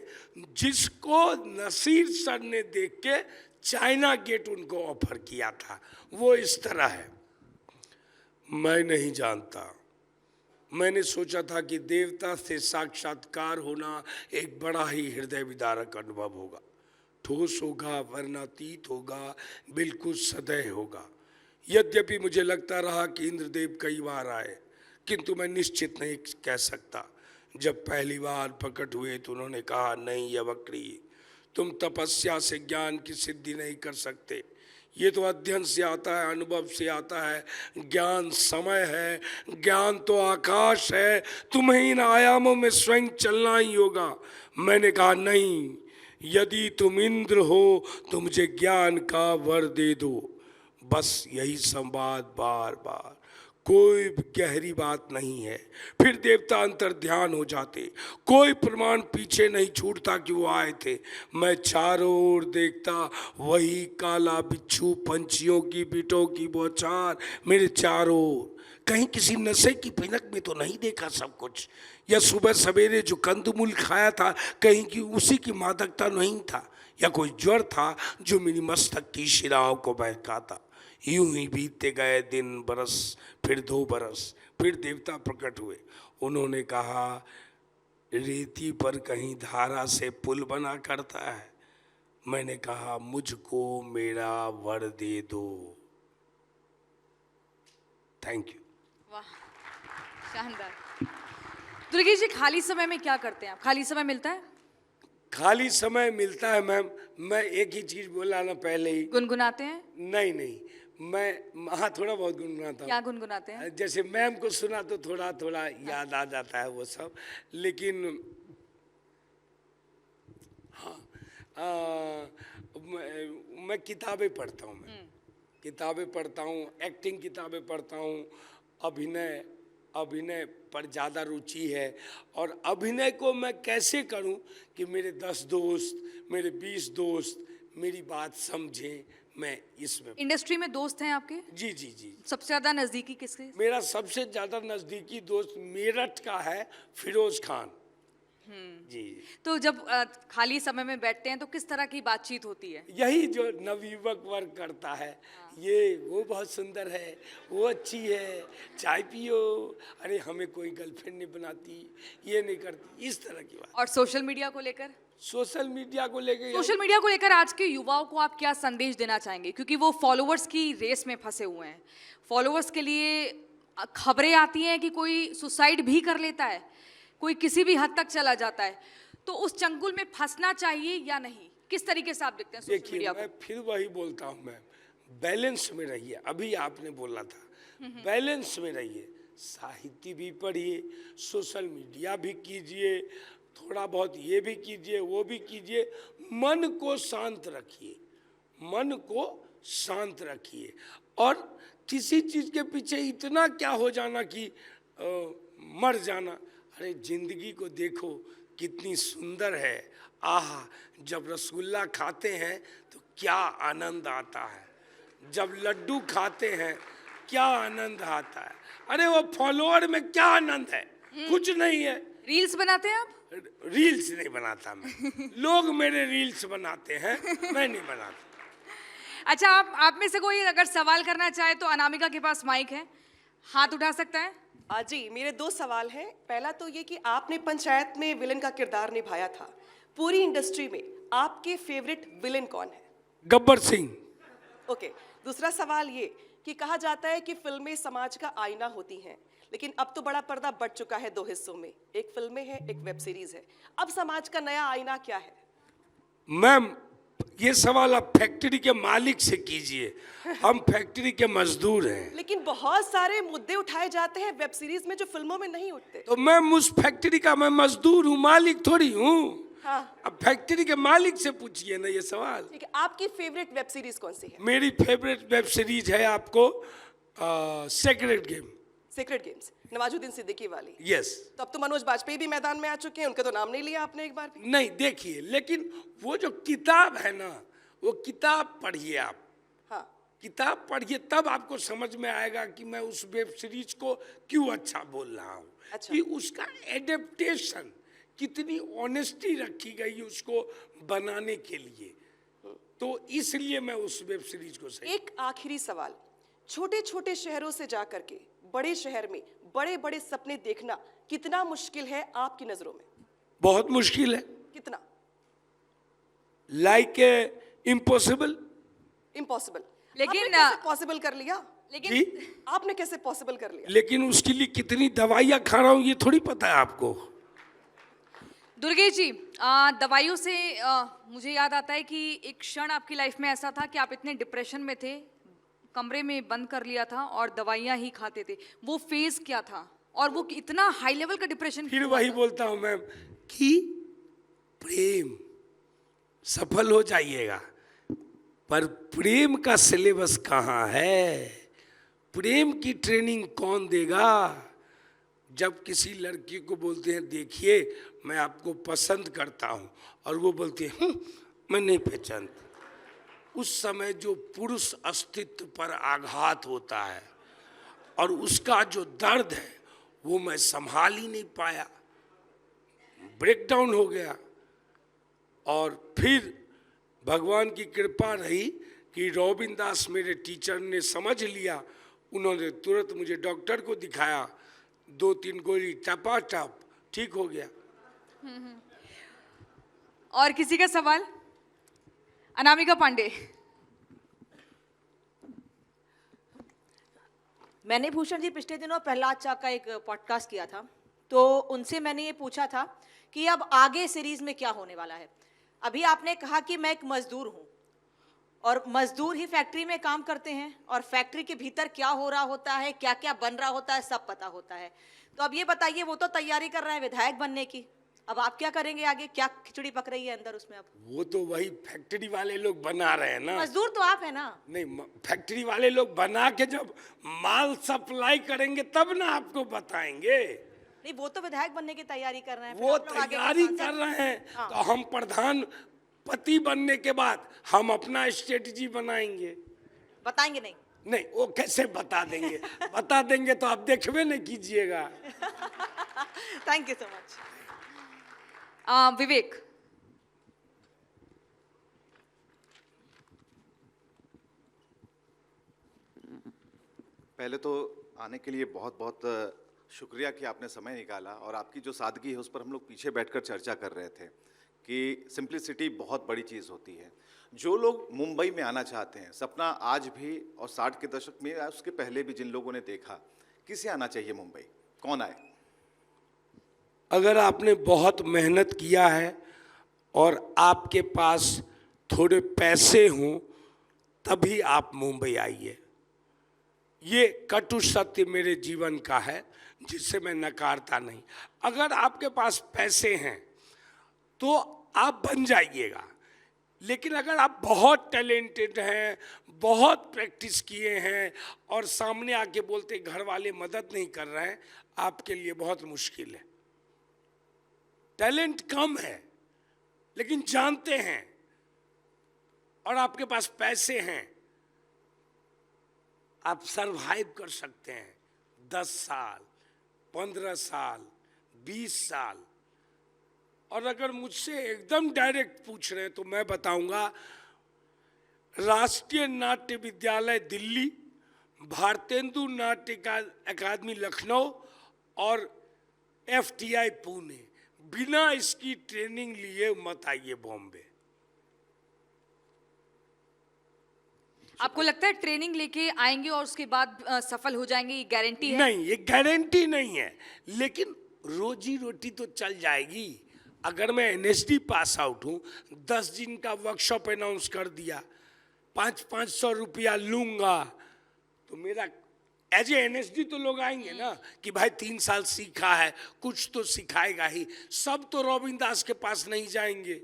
जिसको नसीर सर ने देख के चाइना गेट उनको ऑफर किया था। वो इस तरह है। मैं नहीं जानता, मैंने सोचा था कि देवता से साक्षात्कार होना एक बड़ा ही हृदय विदारक अनुभव होगा। ठोस होगा, वर्णातीत होगा, बिल्कुल सदैव होगा। यद्यपि मुझे लगता रहा कि इंद्रदेव कई बार आए, किंतु मैं निश्चित नहीं कह सकता। जब पहली बार प्रकट हुए तो उन्होंने कहा, नहीं अवक्री, तुम तपस्या से ज्ञान की सिद्धि नहीं कर सकते। ये तो अध्ययन से आता है, अनुभव से आता है। ज्ञान समय है, ज्ञान तो आकाश है, तुम्हें इन आयामों में स्वयं चलना ही होगा। मैंने कहा, नहीं, यदि तुम इंद्र हो तो मुझे ज्ञान का वर दे दो। बस यही संवाद बार बार, कोई गहरी बात नहीं है। फिर देवता अंतर ध्यान हो जाते, कोई प्रमाण पीछे नहीं छूटता कि वो आए थे। मैं चारों ओर देखता, वही काला बिच्छू, पंछियों की बिटों की बौछार मेरे चारों ओर। कहीं किसी नशे की पिनक में तो नहीं देखा सब कुछ, या सुबह सवेरे जो कंदमूल खाया था कहीं की उसी की मादकता नहीं था, या कोई ज्वर था जो मेरी मस्तक की शिराओं को बहकाता। यूं ही बीतते गए दिन, बरस, फिर 2 बरस, फिर देवता प्रकट हुए। उन्होंने कहा, रेती पर कहीं धारा से पुल बना करता है। मैंने कहा, मुझको मेरा वर दे दो। Thank you. वाह, शानदार। दुर्गेश जी, खाली समय में क्या करते हैं आप? खाली समय मिलता है? खाली समय मिलता है मैम, मैं एक ही चीज बोला ना पहले ही। गुनगुनाते हैं? नहीं नहीं, मैं हाँ थोड़ा बहुत गुनगुनाता हूँ। क्या गुनगुनाते हैं? जैसे मैम को सुना तो थोड़ा थोड़ा याद आ जाता है वो सब, लेकिन हाँ, मैं किताबें पढ़ता हूँ। मैं किताबें पढ़ता हूँ, एक्टिंग किताबें पढ़ता हूँ, अभिनय पर ज़्यादा रुचि है। और अभिनय को मैं कैसे करूं कि मेरे 10 दोस्त, मेरे 20 दोस्त मेरी बात समझें, मैं इसमें। इंडस्ट्री में दोस्त हैं आपके? जी जी जी। सबसे ज़्यादा नज़दीकी किसके? मेरा सबसे ज़्यादा नज़दीकी दोस्त मेरठ का है, फिरोज खान जी। तो जब खाली समय में बैठते हैं तो किस तरह की बातचीत होती है? यही जो नवयुवक वर्ग करता है, ये वो बहुत सुंदर है, वो अच्छी है, चाय पियो, अरे हमें कोई गर्लफ्रेंड नहीं बनाती, ये नहीं करती, इस तरह की बात। और सोशल मीडिया को लेकर? सोशल मीडिया को लेकर आज के युवाओं को आप क्या संदेश देना चाहेंगे? क्योंकि वो फॉलोअर्स की रेस में फंसे हुए हैं। फॉलोअर्स के लिए खबरें आती हैं कि कोई सुसाइड भी कर लेता है, कोई किसी भी हद तक चला जाता है, तो उस चंगुल में फंसना चाहिए या नहीं? किस तरीके से आप देखते हैं सोशल मीडिया को? मैं फिर वही बोलता हूँ, मैं बैलेंस में रहिए। अभी आपने बोला था बैलेंस में रहिए, साहित्य भी पढ़िए, सोशल मीडिया भी कीजिए, थोड़ा बहुत ये भी कीजिए, वो भी कीजिए। मन को शांत रखिए, मन को शांत रखिए। और किसी चीज़ के पीछे इतना क्या हो जाना कि मर जाना। अरे जिंदगी को देखो कितनी सुंदर है। आहा, जब रसगुल्ला खाते हैं तो क्या आनंद आता है, जब लड्डू खाते हैं क्या आनंद आता है। अरे वो फॉलोअर में क्या आनंद है, कुछ नहीं है। रील्स बनाते हैं आप? रील्स नहीं बनाता मैं, लोग मेरे रील्स बनाते हैं, मैं नहीं बनाता। अच्छा, आप में से कोई अगर सवाल करना चाहे तो अनामिका के पास माइक है, हाथ उठा सकता है? जी, मेरे दो सवाल हैं। पहला तो ये कि आपने पंचायत में विलन का किरदार निभाया था। पूरी इंडस्ट्री में आपके फेवरेट विलन कौन है? गब्बर सिंह। ओके। दूसरा सवाल ये कि कहा जाता है कि फिल्में समाज का आईना होती हैं, लेकिन अब तो बड़ा पर्दा बढ़ चुका है दो हिस्सों में, एक फिल्में हैं, एक वेब सीरीज है। अब समाज का नया आईना क्या है? मैम, ये सवाल आप फैक्ट्री के मालिक से कीजिए, हम फैक्ट्री के मजदूर हैं। लेकिन बहुत सारे मुद्दे उठाए जाते हैं वेब सीरीज में जो फिल्मों में नहीं उठते। तो मैम, उस फैक्ट्री का मैं मजदूर हूँ, मालिक थोड़ी हूँ। हाँ। अब फैक्ट्री के मालिक से पूछिए ना ये सवाल। ठीक है, आपकी फेवरेट वेब सीरीज कौन सी है? मेरी फेवरेट वेब सीरीज है आपको Secret Game. Secret Games, Nawazuddin Siddiqui वाली। यस। तो अब तो मनोज बाजपेयी भी मैदान में आ चुके हैं, उनका तो नाम नहीं लिया आपने एक बार भी। नहीं, देखिए, लेकिन वो जो किताब है ना, वो किताब पढ़िए आप। हाँ। किताब पढ़िए, तब आपको समझ में आएगा कि मैं उस वेब सीरीज को क्यों अच्छा बोल रहा हूँ। अच्छा। कि उसका एडेप्टेशन, कितनी ऑनेस्टी रखी गई उसको बनाने के लिए, तो इसलिए मैं उस वेब सीरीज को सही। एक आखिरी सवाल, छोटे छोटे शहरों से जा करके बड़े शहर में बड़े बड़े सपने देखना कितना मुश्किल है आपकी नजरों में? बहुत मुश्किल है, कितना? Like impossible. इम्पॉसिबल। लेकिन, पॉसिबल कर लिया? लेकिन जी, आपने कैसे पॉसिबल कर लिया? लेकिन उसके लिए कितनी दवाइयाँ खा रहा हूँ ये थोड़ी पता है आपको। दुर्गेश जी, दवाइयों से मुझे याद आता है कि एक क्षण आपकी लाइफ में ऐसा था कि आप इतने डिप्रेशन में थे, कमरे में बंद कर लिया था और दवाइयाँ ही खाते थे। वो फेज क्या था और वो इतना हाई लेवल का डिप्रेशन? फिर वही बोलता हूँ मैम कि प्रेम, सफल हो जाइएगा, पर प्रेम का सिलेबस कहाँ है? प्रेम की ट्रेनिंग कौन देगा? जब किसी लड़की को बोलते हैं देखिए मैं आपको पसंद करता हूँ, और वो बोलती है मैं नहीं पहचानती, उस समय जो पुरुष अस्तित्व पर आघात होता है और उसका जो दर्द है वो मैं संभाल ही नहीं पाया, ब्रेकडाउन हो गया। और फिर भगवान की कृपा रही कि रॉबिन दास मेरे टीचर ने समझ लिया, उन्होंने तुरंत मुझे डॉक्टर को दिखाया, 2-3 गोली टपाटप ठीक हो गया। और किसी का सवाल? अनामिका पांडे। मैंने भूषण जी पिछले दिनों प्रहलाद चा का एक पॉडकास्ट किया था, तो उनसे मैंने ये पूछा था कि अब आगे सीरीज में क्या होने वाला है। अभी आपने कहा कि मैं एक मजदूर हूँ और मजदूर ही फैक्ट्री में काम करते हैं और फैक्ट्री के भीतर क्या हो रहा होता है, क्या क्या बन रहा होता है, सब पता होता है। तो अब ये बताइए, वो तो तैयारी कर रहे हैं विधायक बनने की, अब आप क्या करेंगे आगे? क्या खिचड़ी पक रही है अंदर उसमें? अब वो तो वही फैक्ट्री वाले लोग बना रहे हैं ना। मजदूर तो आप है ना। नहीं, फैक्ट्री वाले लोग बना के जब माल सप्लाई करेंगे तब ना आपको बताएंगे। नहीं, वो तो विधायक बनने की तैयारी कर रहे हैं। वो तैयारी कर रहे हैं। हाँ। तो हम प्रधानपति बनने के बाद हम अपना स्ट्रेटजी बनाएंगे। बताएंगे नहीं? नहीं, वो कैसे बता देंगे? बता देंगे तो आप देखबे नहीं कीजिएगा। Thank you so much. Vivek. पहले तो आने के लिए बहुत बहुत शुक्रिया कि आपने समय निकाला, और आपकी जो सादगी है उस पर हम लोग पीछे बैठकर चर्चा कर रहे थे कि सिंप्लिसिटी बहुत बड़ी चीज़ होती है। जो लोग मुंबई में आना चाहते हैं, सपना आज भी और 60 के दशक में या उसके पहले भी जिन लोगों ने देखा, किसे आना चाहिए मुंबई? कौन आए? अगर आपने बहुत मेहनत किया है और आपके पास थोड़े पैसे हों तभी आप मुंबई आइए। ये कटु सत्य मेरे जीवन का है जिससे मैं नकारता नहीं। अगर आपके पास पैसे हैं तो आप बन जाइएगा, लेकिन अगर आप बहुत टैलेंटेड हैं, बहुत प्रैक्टिस किए हैं और सामने आके बोलते घर वाले मदद नहीं कर रहे हैं, आपके लिए बहुत मुश्किल है। टैलेंट कम है लेकिन जानते हैं और आपके पास पैसे हैं, आप सरवाइव कर सकते हैं 10 साल, 15 साल, 20 साल। और अगर मुझसे एकदम डायरेक्ट पूछ रहे हैं तो मैं बताऊंगा, राष्ट्रीय नाट्य विद्यालय दिल्ली भारतेंदु नाट्य अकादमी लखनऊ और FTI पुणे, बिना इसकी ट्रेनिंग लिए मत आइए बॉम्बे। आपको लगता है ट्रेनिंग लेके आएंगे और उसके बाद सफल हो जाएंगे, ये गारंटी है? नहीं, ये गारंटी नहीं है, लेकिन रोजी रोटी तो चल जाएगी। अगर मैं NSD पास आउट हूँ, 10 दिन का वर्कशॉप अनाउंस कर दिया, 500 रुपया लूंगा, तो मेरा एज ए NSD तो लोग आएंगे ना कि भाई 3 साल सीखा है, कुछ तो सिखाएगा ही। सब तो रॉबिन दास के पास नहीं जाएंगे,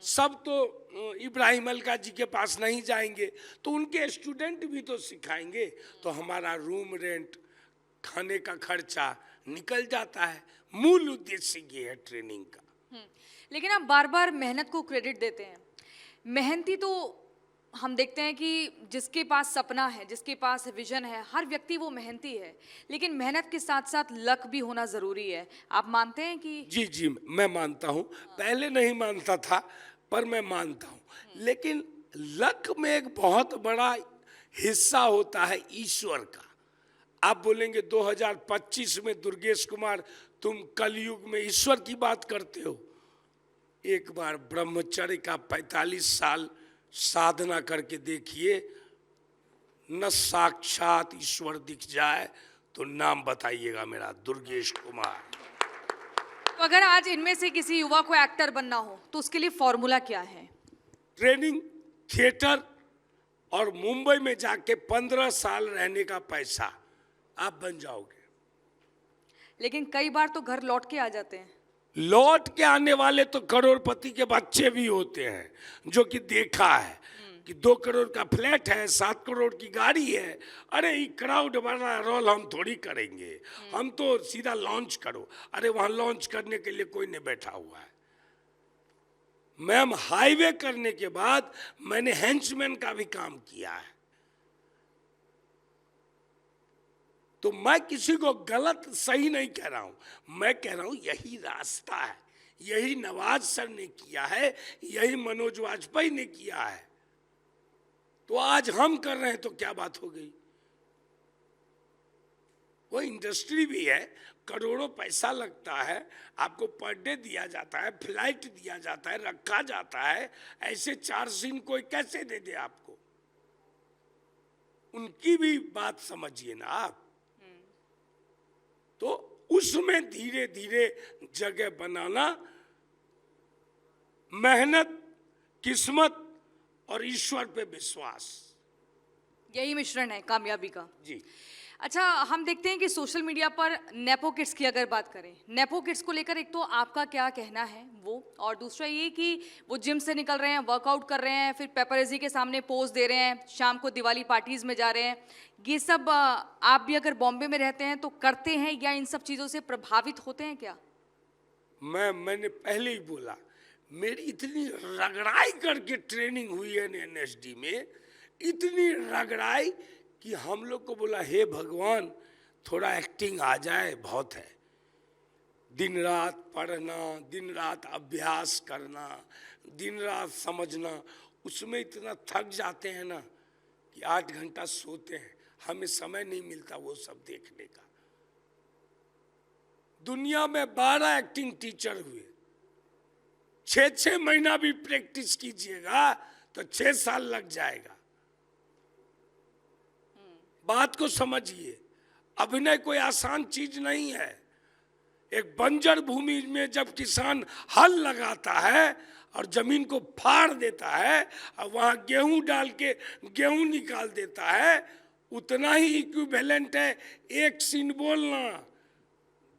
सब तो इब्राहिम अलका जी के पास नहीं जाएंगे, तो उनके स्टूडेंट भी तो सिखाएंगे, तो हमारा रूम रेंट, खाने का खर्चा निकल जाता है। मूल उद्देश्य ये है ट्रेनिंग का। लेकिन आप बार बार मेहनत को क्रेडिट देते हैं। मेहनती तो हम देखते हैं कि जिसके पास सपना है, जिसके पास विजन है, हर व्यक्ति वो मेहनती है, लेकिन मेहनत के साथ साथ लक भी होना ज़रूरी है। आप मानते हैं कि? जी जी, मैं मानता हूँ। पहले नहीं मानता था, पर मैं मानता हूँ। लेकिन लक में एक बहुत बड़ा हिस्सा होता है ईश्वर का। आप बोलेंगे 2025 में दुर्गेश कुमार तुम कलयुग में ईश्वर की बात करते हो। एक बार ब्रह्मचर्य का 45 साल साधना करके देखिए, न साक्षात ईश्वर दिख जाए तो नाम बताइएगा मेरा, दुर्गेश कुमार। तो अगर आज इनमें से किसी युवा को एक्टर बनना हो तो उसके लिए फॉर्मूला क्या है? ट्रेनिंग, थिएटर और मुंबई में जाके 15 साल रहने का पैसा, आप बन जाओगे। लेकिन कई बार तो घर लौट के आ जाते हैं। लौट के आने वाले तो करोड़पति के बच्चे भी होते हैं, जो कि देखा है कि 2 करोड़ का फ्लैट है, 7 करोड़ की गाड़ी है। अरे ये क्राउड वाला रोल हम थोड़ी करेंगे, हम तो सीधा लॉन्च करो। अरे वहां लॉन्च करने के लिए कोई नहीं बैठा हुआ है। मैम, हाईवे करने के बाद मैंने हेंचमैन का भी काम किया है। तो मैं किसी को गलत सही नहीं कह रहा हूं, मैं कह रहा हूं यही रास्ता है, यही नवाज सर ने किया है, यही मनोज वाजपेयी ने किया है, तो आज हम कर रहे हैं तो क्या बात हो गई। वो इंडस्ट्री भी है, करोड़ों पैसा लगता है, आपको पर डे दिया जाता है, फ्लाइट दिया जाता है, रखा जाता है। ऐसे 4 सीन कोई कैसे दे दे आपको? उनकी भी बात समझिए ना आप। तो उसमें धीरे धीरे जगह बनाना, मेहनत, किस्मत और ईश्वर पे विश्वास, यही मिश्रण है कामयाबी का। जी। अच्छा, हम देखते हैं कि सोशल मीडिया पर नेपो किड्स की अगर बात करें, नेपो किड्स को लेकर एक तो आपका क्या कहना है वो, और दूसरा ये कि वो जिम से निकल रहे हैं, वर्कआउट कर रहे हैं, फिर पेपरजी के सामने पोज दे रहे हैं, शाम को दिवाली पार्टीज में जा रहे हैं। ये सब आप भी अगर बॉम्बे में रहते हैं तो करते हैं या इन सब चीज़ों से प्रभावित होते हैं क्या? मैंने पहले ही बोला, मेरी इतनी रगड़ाई करके ट्रेनिंग हुई है NSD में, इतनी रगड़ाई कि हम लोग को बोला, हे भगवान थोड़ा एक्टिंग आ जाए, बहुत है। दिन रात पढ़ना, दिन रात अभ्यास करना, दिन रात समझना, उसमें इतना थक जाते हैं ना कि 8 घंटा सोते हैं, हमें समय नहीं मिलता वो सब देखने का। दुनिया में 12 एक्टिंग टीचर हुए, 6 महीना भी प्रैक्टिस कीजिएगा तो 6 साल लग जाएगा। बात को समझिए, अभिनय कोई आसान चीज नहीं है। एक बंजर भूमि में जब किसान हल लगाता है और जमीन को फाड़ देता है और वहां गेहूं डाल के गेहूं निकाल देता है, उतना ही इक्विवेलेंट है एक सीन बोलना।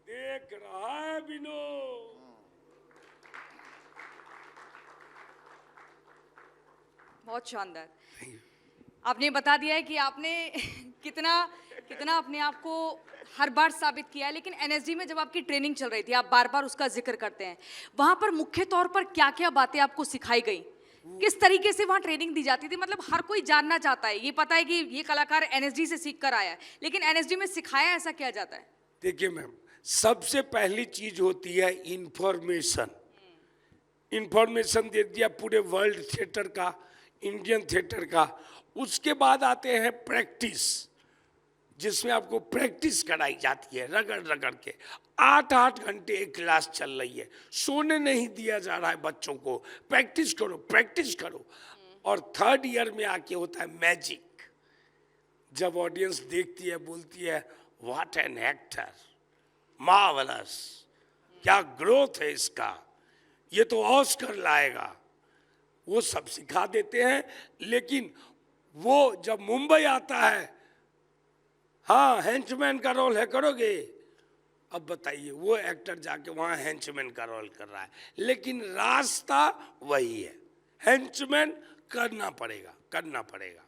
देख रहा है विनोद? बहुत शानदार। आपने बता दिया है कि आपने कितना अपने आप को हर बार साबित किया है। लेकिन NSD में जब आपकी ट्रेनिंग चल रही थी, आप बार बार उसका जिक्र करते हैं, वहां पर मुख्य तौर पर क्या क्या बातें आपको सिखाई गई? किस तरीके से वहां ट्रेनिंग दी जाती थी? मतलब हर कोई जानना चाहता है, ये पता है कि ये कलाकार NSD से सीख कर आया है, लेकिन NSD में सिखाया ऐसा क्या जाता है? देखिए मैम, सबसे पहली चीज होती है इंफॉर्मेशन। इंफॉर्मेशन दे दिया पूरे वर्ल्ड थिएटर का, इंडियन थिएटर का। उसके बाद आते हैं प्रैक्टिस। जिसमें आपको प्रैक्टिस कराई जाती है रगड़ रगड़ के। 8-8 घंटे एक क्लास चल रही है, सोने नहीं दिया जा रहा है बच्चों को, प्रैक्टिस करो प्रैक्टिस करो। और 3rd ईयर में आके होता है मैजिक, जब ऑडियंस देखती है बोलती है व्हाट एन एक्टर, मार्वलस, क्या ग्रोथ है इसका, ये तो ऑस्कर लाएगा। वो सब सिखा देते हैं, लेकिन वो जब मुंबई आता है, हाँ हेंचमैन का रोल है, करोगे? अब बताइए, वो एक्टर जाके वहाँ हेंचमैन का रोल कर रहा है, लेकिन रास्ता वही है, हेंचमैन करना पड़ेगा करना पड़ेगा।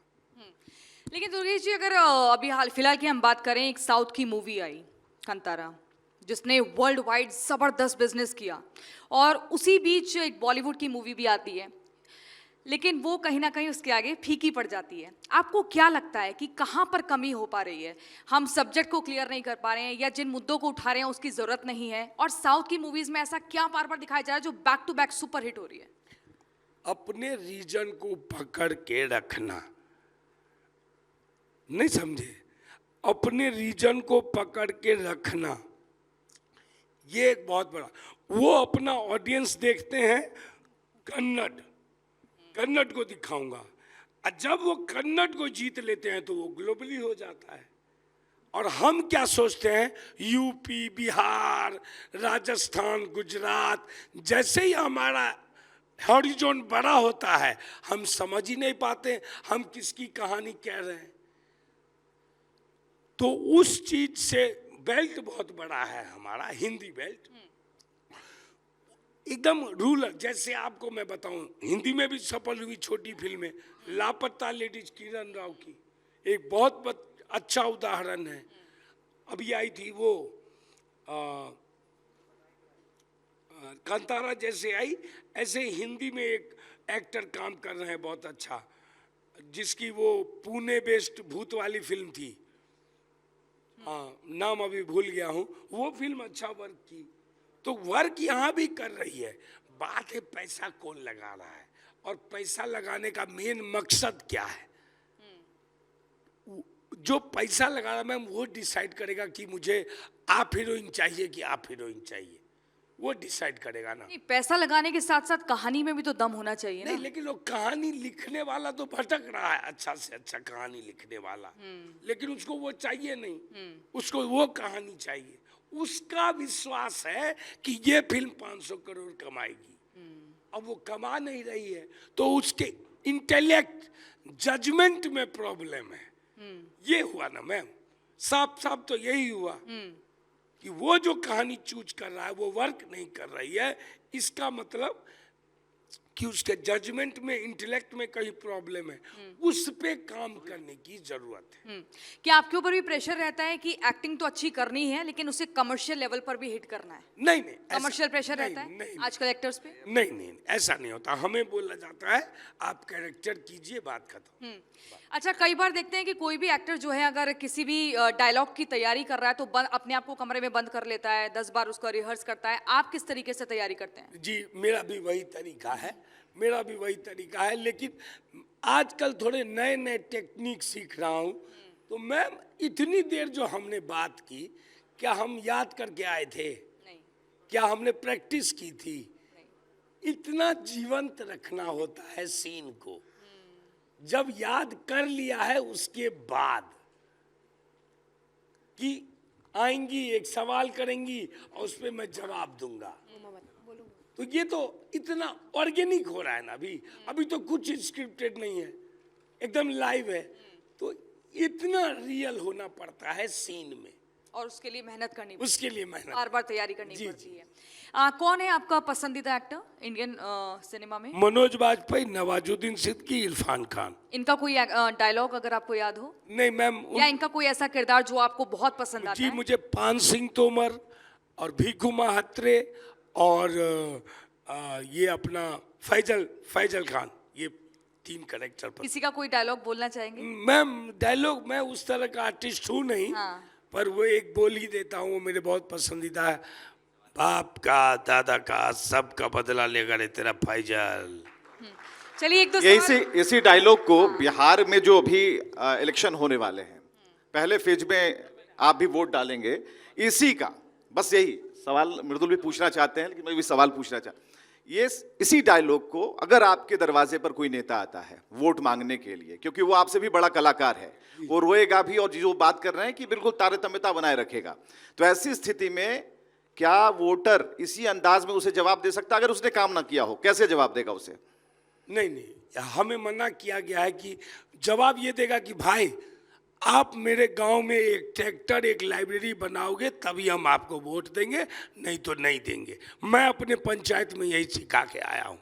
लेकिन दुर्गेश जी, अगर अभी हाल फिलहाल की हम बात करें, एक साउथ की मूवी आई कंतारा, जिसने वर्ल्ड वाइड ज़बरदस्त बिजनेस किया, और उसी बीच एक बॉलीवुड की मूवी भी आती है, लेकिन वो कहीं ना कहीं उसके आगे फीकी पड़ जाती है। आपको क्या लगता है कि कहाँ पर कमी हो पा रही है? हम सब्जेक्ट को क्लियर नहीं कर पा रहे हैं, या जिन मुद्दों को उठा रहे हैं उसकी ज़रूरत नहीं है? और साउथ की मूवीज़ में ऐसा क्या बार बार दिखाया जा रहा है जो back to back super hit हो रही है? अपने रीजन को पकड़ के रखना, नहीं समझे? अपने रीजन को पकड़ के रखना, ये एक बहुत बड़ा। वो अपना ऑडियंस देखते हैं कन्नड़ को दिखाऊंगा, और जब वो कन्नड़ को जीत लेते हैं तो वो ग्लोबली हो जाता है। और हम क्या सोचते हैं, यूपी, बिहार, राजस्थान, गुजरात, जैसे ही हमारा हॉरिजॉन बड़ा होता है हम समझ ही नहीं पाते हम किसकी कहानी कह रहे हैं। तो उस चीज से बेल्ट बहुत बड़ा है हमारा, हिंदी बेल्ट एकदम रूरल। जैसे आपको मैं बताऊं, हिंदी में भी सफल हुई छोटी फिल्में, लापता लेडीज किरण राव की एक बहुत अच्छा उदाहरण है। अभी आई थी वो कंतारा, जैसे आई ऐसे हिंदी में एक एक्टर काम कर रहे हैं बहुत अच्छा, जिसकी वो पुणे बेस्ड भूत वाली फिल्म थी, हाँ नाम अभी भूल गया हूँ। वो फिल्म अच्छा वर्क की, तो वर्क यहाँ भी कर रही है। बात है पैसा कौन लगा रहा है, और पैसा लगाने का मेन मकसद क्या है। जो पैसा लगा रहा है मैम, वो डिसाइड करेगा कि मुझे आप हीरोइन चाहिए कि आप हीरोइन चाहिए, वो डिसाइड करेगा ना। नहीं, पैसा लगाने के साथ साथ कहानी में भी तो दम होना चाहिए नहीं, ना। लेकिन वो कहानी लिखने वाला तो भटक रहा है, अच्छा से अच्छा कहानी लिखने वाला, लेकिन उसको वो चाहिए नहीं, उसको वो कहानी चाहिए। उसका विश्वास है कि ये फिल्म 500 करोड़ कमाएगी, अब वो कमा नहीं रही है, तो उसके इंटेलेक्ट जजमेंट में प्रॉब्लम है। ये हुआ ना मैम, साफ साफ तो यही हुआ कि वो जो कहानी चूज कर रहा है वो वर्क नहीं कर रही है। इसका मतलब कि उसके जजमेंट में, इंटेलेक्ट में कहीं प्रॉब्लम है, उस पे काम करने की जरूरत है। क्या आपके ऊपर भी प्रेशर रहता है कि एक्टिंग तो अच्छी करनी है लेकिन उसे कमर्शियल लेवल पर भी हिट करना है? नहीं नहीं, कमर्शियल प्रेशर नहीं, रहता है नहीं, आजकल एक्टर्स पे? नहीं नहीं, ऐसा नहीं होता। हमें बोला जाता है आप कैरेक्टर कीजिए, बात खत्म। अच्छा, कई बार देखते हैं कि कोई भी एक्टर जो है अगर किसी भी डायलॉग की तैयारी कर रहा है तो अपने आप को कमरे में बंद कर लेता है, 10 बार उसका रिहर्स करता है। आप किस तरीके से तैयारी करते हैं? जी मेरा भी वही तरीका है, मेरा भी वही तरीका है, लेकिन आजकल थोड़े नए नए टेक्निक सीख रहा हूँ। तो मैम इतनी देर जो हमने बात की, क्या हम याद करके आए थे? नहीं। क्या हमने प्रैक्टिस की थी? इतना जीवंत रखना होता है सीन को। जब याद कर लिया है उसके बाद कि आएंगी, एक सवाल करेंगी और उस पर मैं जवाब दूंगा, तो ये तो इतना ऑर्गेनिक हो रहा है ना। अभी तो कुछ स्क्रिप्टेड नहीं है, एकदम लाइव है, तो इतना रियल होना पड़ता है सीन में, और उसके लिए मेहनत करनी पड़ती उसके लिए मेहनत। है, बार बार तैयारी करनी जी, पड़ती है। कौन है आपका पसंदीदा एक्टर इंडियन सिनेमा में? मनोज बाजपेयी, नवाजुद्दीन सिद्दीकी, इरफान खान। इनका कोई डायलॉग अगर आपको याद हो, नहीं मैम, या इनका कोई ऐसा किरदार जो आपको बहुत पसंद आता जी है? मुझे पान सिंह तोमर और भीखू महात्रे और ये अपना फैजल खान, ये 3 कैरेक्टर पर। किसी का कोई डायलॉग बोलना चाहेंगे? मैम डायलॉग, मैं उस तरह का आर्टिस्ट हूँ नहीं, हाँ। पर वो एक बोल ही देता हूँ, वो मेरे बहुत पसंदीदा है। बाप का, दादा का, सबका बदला लेगा रे तेरा फैजल। चलिए एक दो ये सवाल- इसी डायलॉग को बिहार में जो अभी इलेक्शन होने वाले हैं, पहले फेज में आप भी वोट डालेंगे, इसी का बस यही सवाल मृदुल भी पूछना चाहते हैं, लेकिन मैं भी सवाल पूछना ये इसी डायलॉग को अगर आपके दरवाजे पर कोई नेता आता है वोट मांगने के लिए, क्योंकि वो आपसे भी बड़ा कलाकार है, वो रोएगा भी और जो बात कर रहे हैं कि बिल्कुल तारतम्यता बनाए रखेगा, तो ऐसी स्थिति में क्या वोटर इसी अंदाज में उसे जवाब दे सकता है? अगर उसने काम ना किया हो, कैसे जवाब देगा उसे? नहीं, हमें मना किया गया है कि जवाब ये देगा कि भाई आप मेरे गांव में एक ट्रैक्टर, एक लाइब्रेरी बनाओगे तभी हम आपको वोट देंगे, नहीं तो नहीं देंगे। मैं अपने पंचायत में यही सिखा के आया हूँ।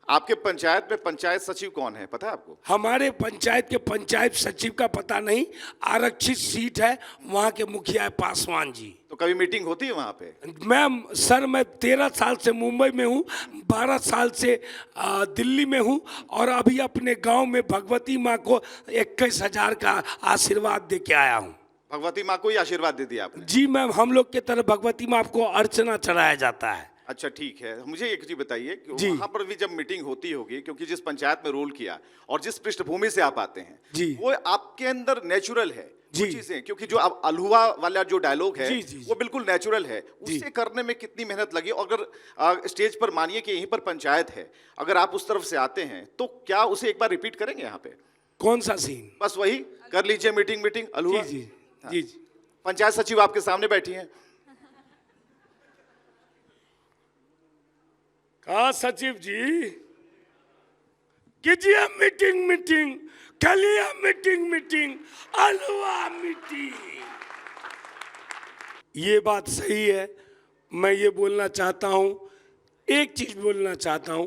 आपके पंचायत में पंचायत सचिव कौन है, पता है आपको? हमारे पंचायत के पंचायत सचिव का पता नहीं, आरक्षित सीट है, वहाँ के मुखिया है पासवान जी। तो कभी मीटिंग होती है वहाँ पे? मैं 13 साल से मुंबई में हूँ, 12 साल से दिल्ली में हूँ, और अभी अपने गांव में भगवती माँ को 21,000 का आशीर्वाद दे के आया हूँ। भगवती माँ को ही आशीर्वाद दे दिया आपने? जी मैम, हम लोग के तरफ भगवती माँ को अर्चना चढ़ाया जाता है। अच्छा ठीक है, मुझे एक चीज बताइए कि जी। वहाँ पर भी जब मीटिंग होती होगी, क्योंकि जिस पंचायत में रोल किया और जिस पृष्ठभूमि से आप आते हैं, जी। वो आपके अंदर नेचुरल है जी। वो चीजें, क्योंकि जो अब अलहुआ वाला जो डायलॉग है जी, जी, जी। वो बिल्कुल नेचुरल है, जी। उससे करने में कितनी मेहनत लगी? अगर स्टेज पर मानिए कि यहीं पर पंचायत है, अगर आप उस तरफ से आते हैं तो क्या उसे एक बार रिपीट करेंगे यहाँ पे? कौन सा सीन? बस वही कर लीजिए, मीटिंग अलहुआ। जी जी जी। पंचायत सचिव आपके सामने बैठी हैं। कहा सचिव जी, कीजिए मीटिंग, कलिया मीटिंग, अलवा मीटिंग। ये बात सही है। मैं ये बोलना चाहता हूँ, एक चीज बोलना चाहता हूँ,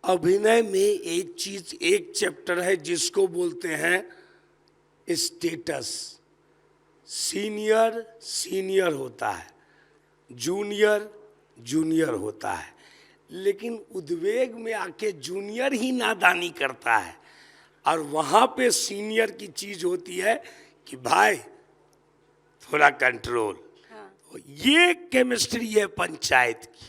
अभिनय में एक चैप्टर है जिसको बोलते हैं स्टेटस। सीनियर होता है, जूनियर होता है, लेकिन उद्वेग में आके जूनियर ही नादानी करता है, और वहाँ पे सीनियर की चीज होती है कि भाई थोड़ा कंट्रोल। ये केमिस्ट्री है पंचायत की।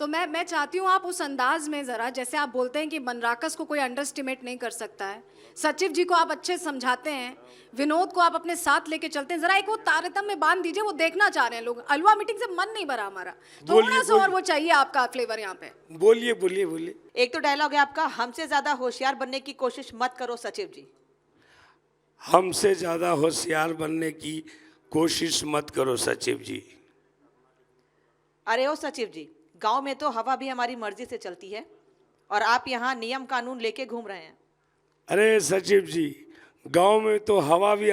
तो मैं चाहती हूँ आप उस अंदाज में ज़रा, जैसे आप बोलते हैं कि बनराकस को कोई अंडर एस्टिमेट नहीं कर सकता है, सचिव जी को आप अच्छे समझाते हैं, विनोद को आप अपने साथ लेके चलते हैं, जरा एक वो तारतम्य में बांध दीजिए, वो देखना चाह रहे हैं लोग। अलवा मीटिंग से मन नहीं भरा हमारा, थोड़ा सा और वो चाहिए आपका फ्लेवर यहाँ पे। बोलिए। एक तो डायलॉग है आपका, हमसे ज्यादा होशियार बनने की कोशिश मत करो सचिव जी। हमसे ज्यादा होशियार बनने की कोशिश मत करो सचिव जी। अरे ओ सचिव जी, गांव में तो हवा भी हमारी मर्जी से चलती है और आप यहाँ नियम कानून लेके घूम रहे हैं। अरे सचिव जी, गांव में तो हवा भी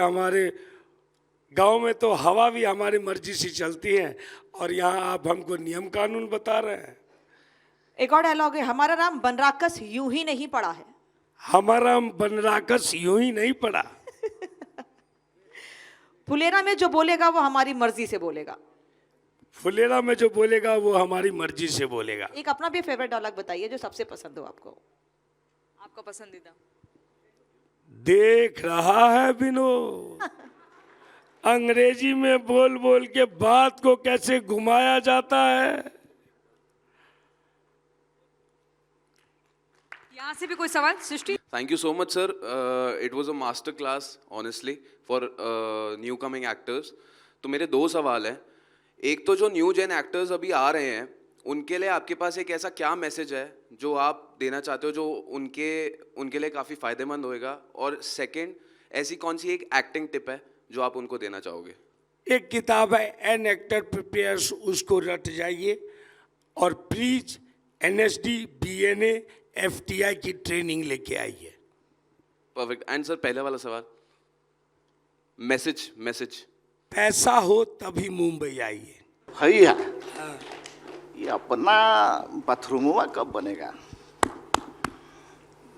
हमारी मर्जी से चलती है, और यहाँ आप हमको नियम कानून बता रहे हैं। एक और डायलॉग है, हमारा नाम बनराकस यूं ही नहीं पड़ा है। हमारा बनराकस यूं ही नहीं पड़ा। फुलेरा में जो बोलेगा वो हमारी मर्जी से बोलेगा। फुलेरा में जो बोलेगा वो हमारी मर्जी से बोलेगा। एक अपना भी फेवरेट डायलॉग बताइए जो सबसे पसंद हो आपको। आपका पसंदीदा? देख रहा है विनोद, अंग्रेजी में बोल के बात को कैसे घुमाया जाता है। यहाँ से भी कोई सवाल? सृष्टि? Thank you so much, sir. It was a master class, honestly, for new coming actors. तो मेरे दो सवाल हैं। एक तो जो न्यू जेन एक्टर्स अभी आ रहे हैं, उनके लिए आपके पास एक ऐसा क्या मैसेज है जो आप देना चाहते हो जो उनके लिए काफ़ी फ़ायदेमंद होएगा? और सेकंड, ऐसी कौन सी एक एक्टिंग टिप है जो आप उनको देना चाहोगे? एक किताब है एन एक्टर प्रिपेयर्स, उसको रट जाइए, और प्लीज NSD, BNA, FTI की ट्रेनिंग लेके आइए। परफेक्ट। एंड सर, पहले वाला सवाल, मैसेज। पैसा हो तभी मुंबई आइए। भैया ये अपना बाथरूम कब बनेगा?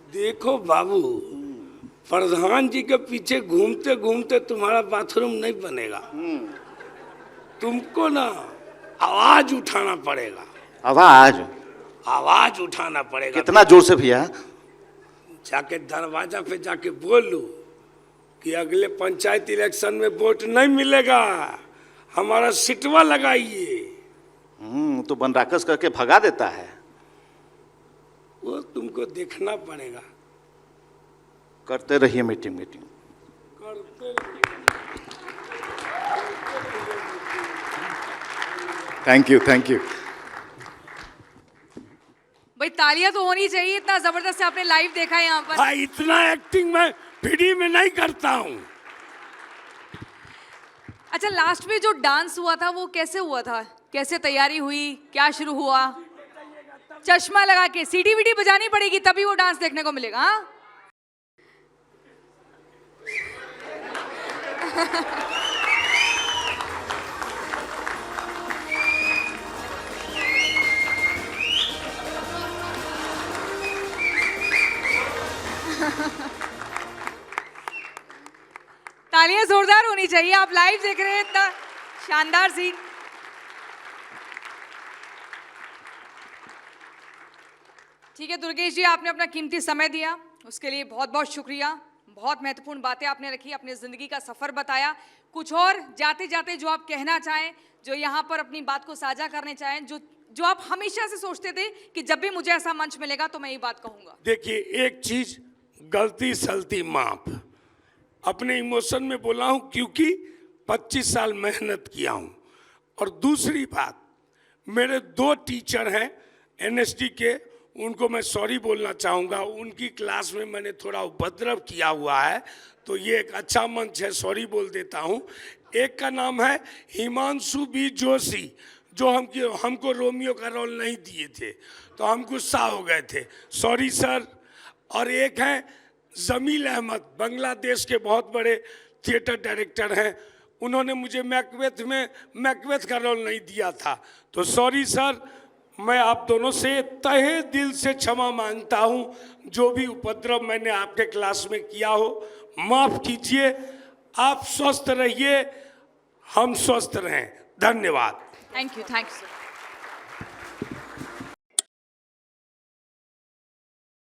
देखो बाबू, प्रधान जी के पीछे घूमते घूमते तुम्हारा बाथरूम नहीं बनेगा। तुमको ना आवाज उठाना पड़ेगा। आवाज उठाना पड़ेगा। कितना जोर से भैया? जाके दरवाजा पे जाके बोल लो कि अगले पंचायत इलेक्शन में वोट नहीं मिलेगा, हमारा सिटवा लगाइए। तो बनराकस करके भगा देता है। वो तुमको देखना पड़ेगा। करते रहिए मीटिंग। करते थैंक यू, थैंक यू। भाई तालियां तो होनी चाहिए, इतना जबरदस्त आपने लाइव देखा है यहाँ पर। हाँ, इतना एक्टिंग मैं फ्री में नहीं करता हूँ। अच्छा, लास्ट में जो डांस हुआ था वो कैसे हुआ था, कैसे तैयारी हुई, क्या शुरू हुआ? चश्मा लगा के सीटी वीटी बजानी पड़ेगी तभी वो डांस देखने को मिलेगा। हाँ तालियां जोरदार होनी चाहिए, आप लाइव देख रहे हैं, इतना शानदार सीन। ठीक है दुर्गेश जी, आपने अपना कीमती समय दिया, उसके लिए बहुत बहुत शुक्रिया। बहुत महत्वपूर्ण बातें आपने रखी, अपनी ज़िंदगी का सफ़र बताया। कुछ और जाते जाते जो आप कहना चाहें, जो यहाँ पर अपनी बात को साझा करने चाहें, जो आप हमेशा से सोचते थे कि जब भी मुझे ऐसा मंच मिलेगा तो मैं ये बात कहूँगा? देखिए, एक चीज, गलती सलती माफ। अपने इमोशन में बोला हूँ क्योंकि 25 साल मेहनत किया हूँ। और दूसरी बात, मेरे 2 टीचर हैं एनएसडी के, उनको मैं सॉरी बोलना चाहूँगा। उनकी क्लास में मैंने थोड़ा उपद्रव किया हुआ है, तो ये एक अच्छा मंच है, सॉरी बोल देता हूँ। एक का नाम है हिमांशु बी जोशी, जो हमको रोमियो का रोल नहीं दिए थे, तो हम गुस्सा हो गए थे, सॉरी सर। और एक है जमील अहमद, बांग्लादेश के बहुत बड़े थिएटर डायरेक्टर हैं, उन्होंने मुझे मैकबेथ का रोल नहीं दिया था, तो सॉरी सर। मैं आप दोनों से तहे दिल से क्षमा मांगता हूँ, जो भी उपद्रव मैंने आपके क्लास में किया हो माफ़ कीजिए। आप स्वस्थ रहिए, हम स्वस्थ रहें। धन्यवाद। Thank you sir.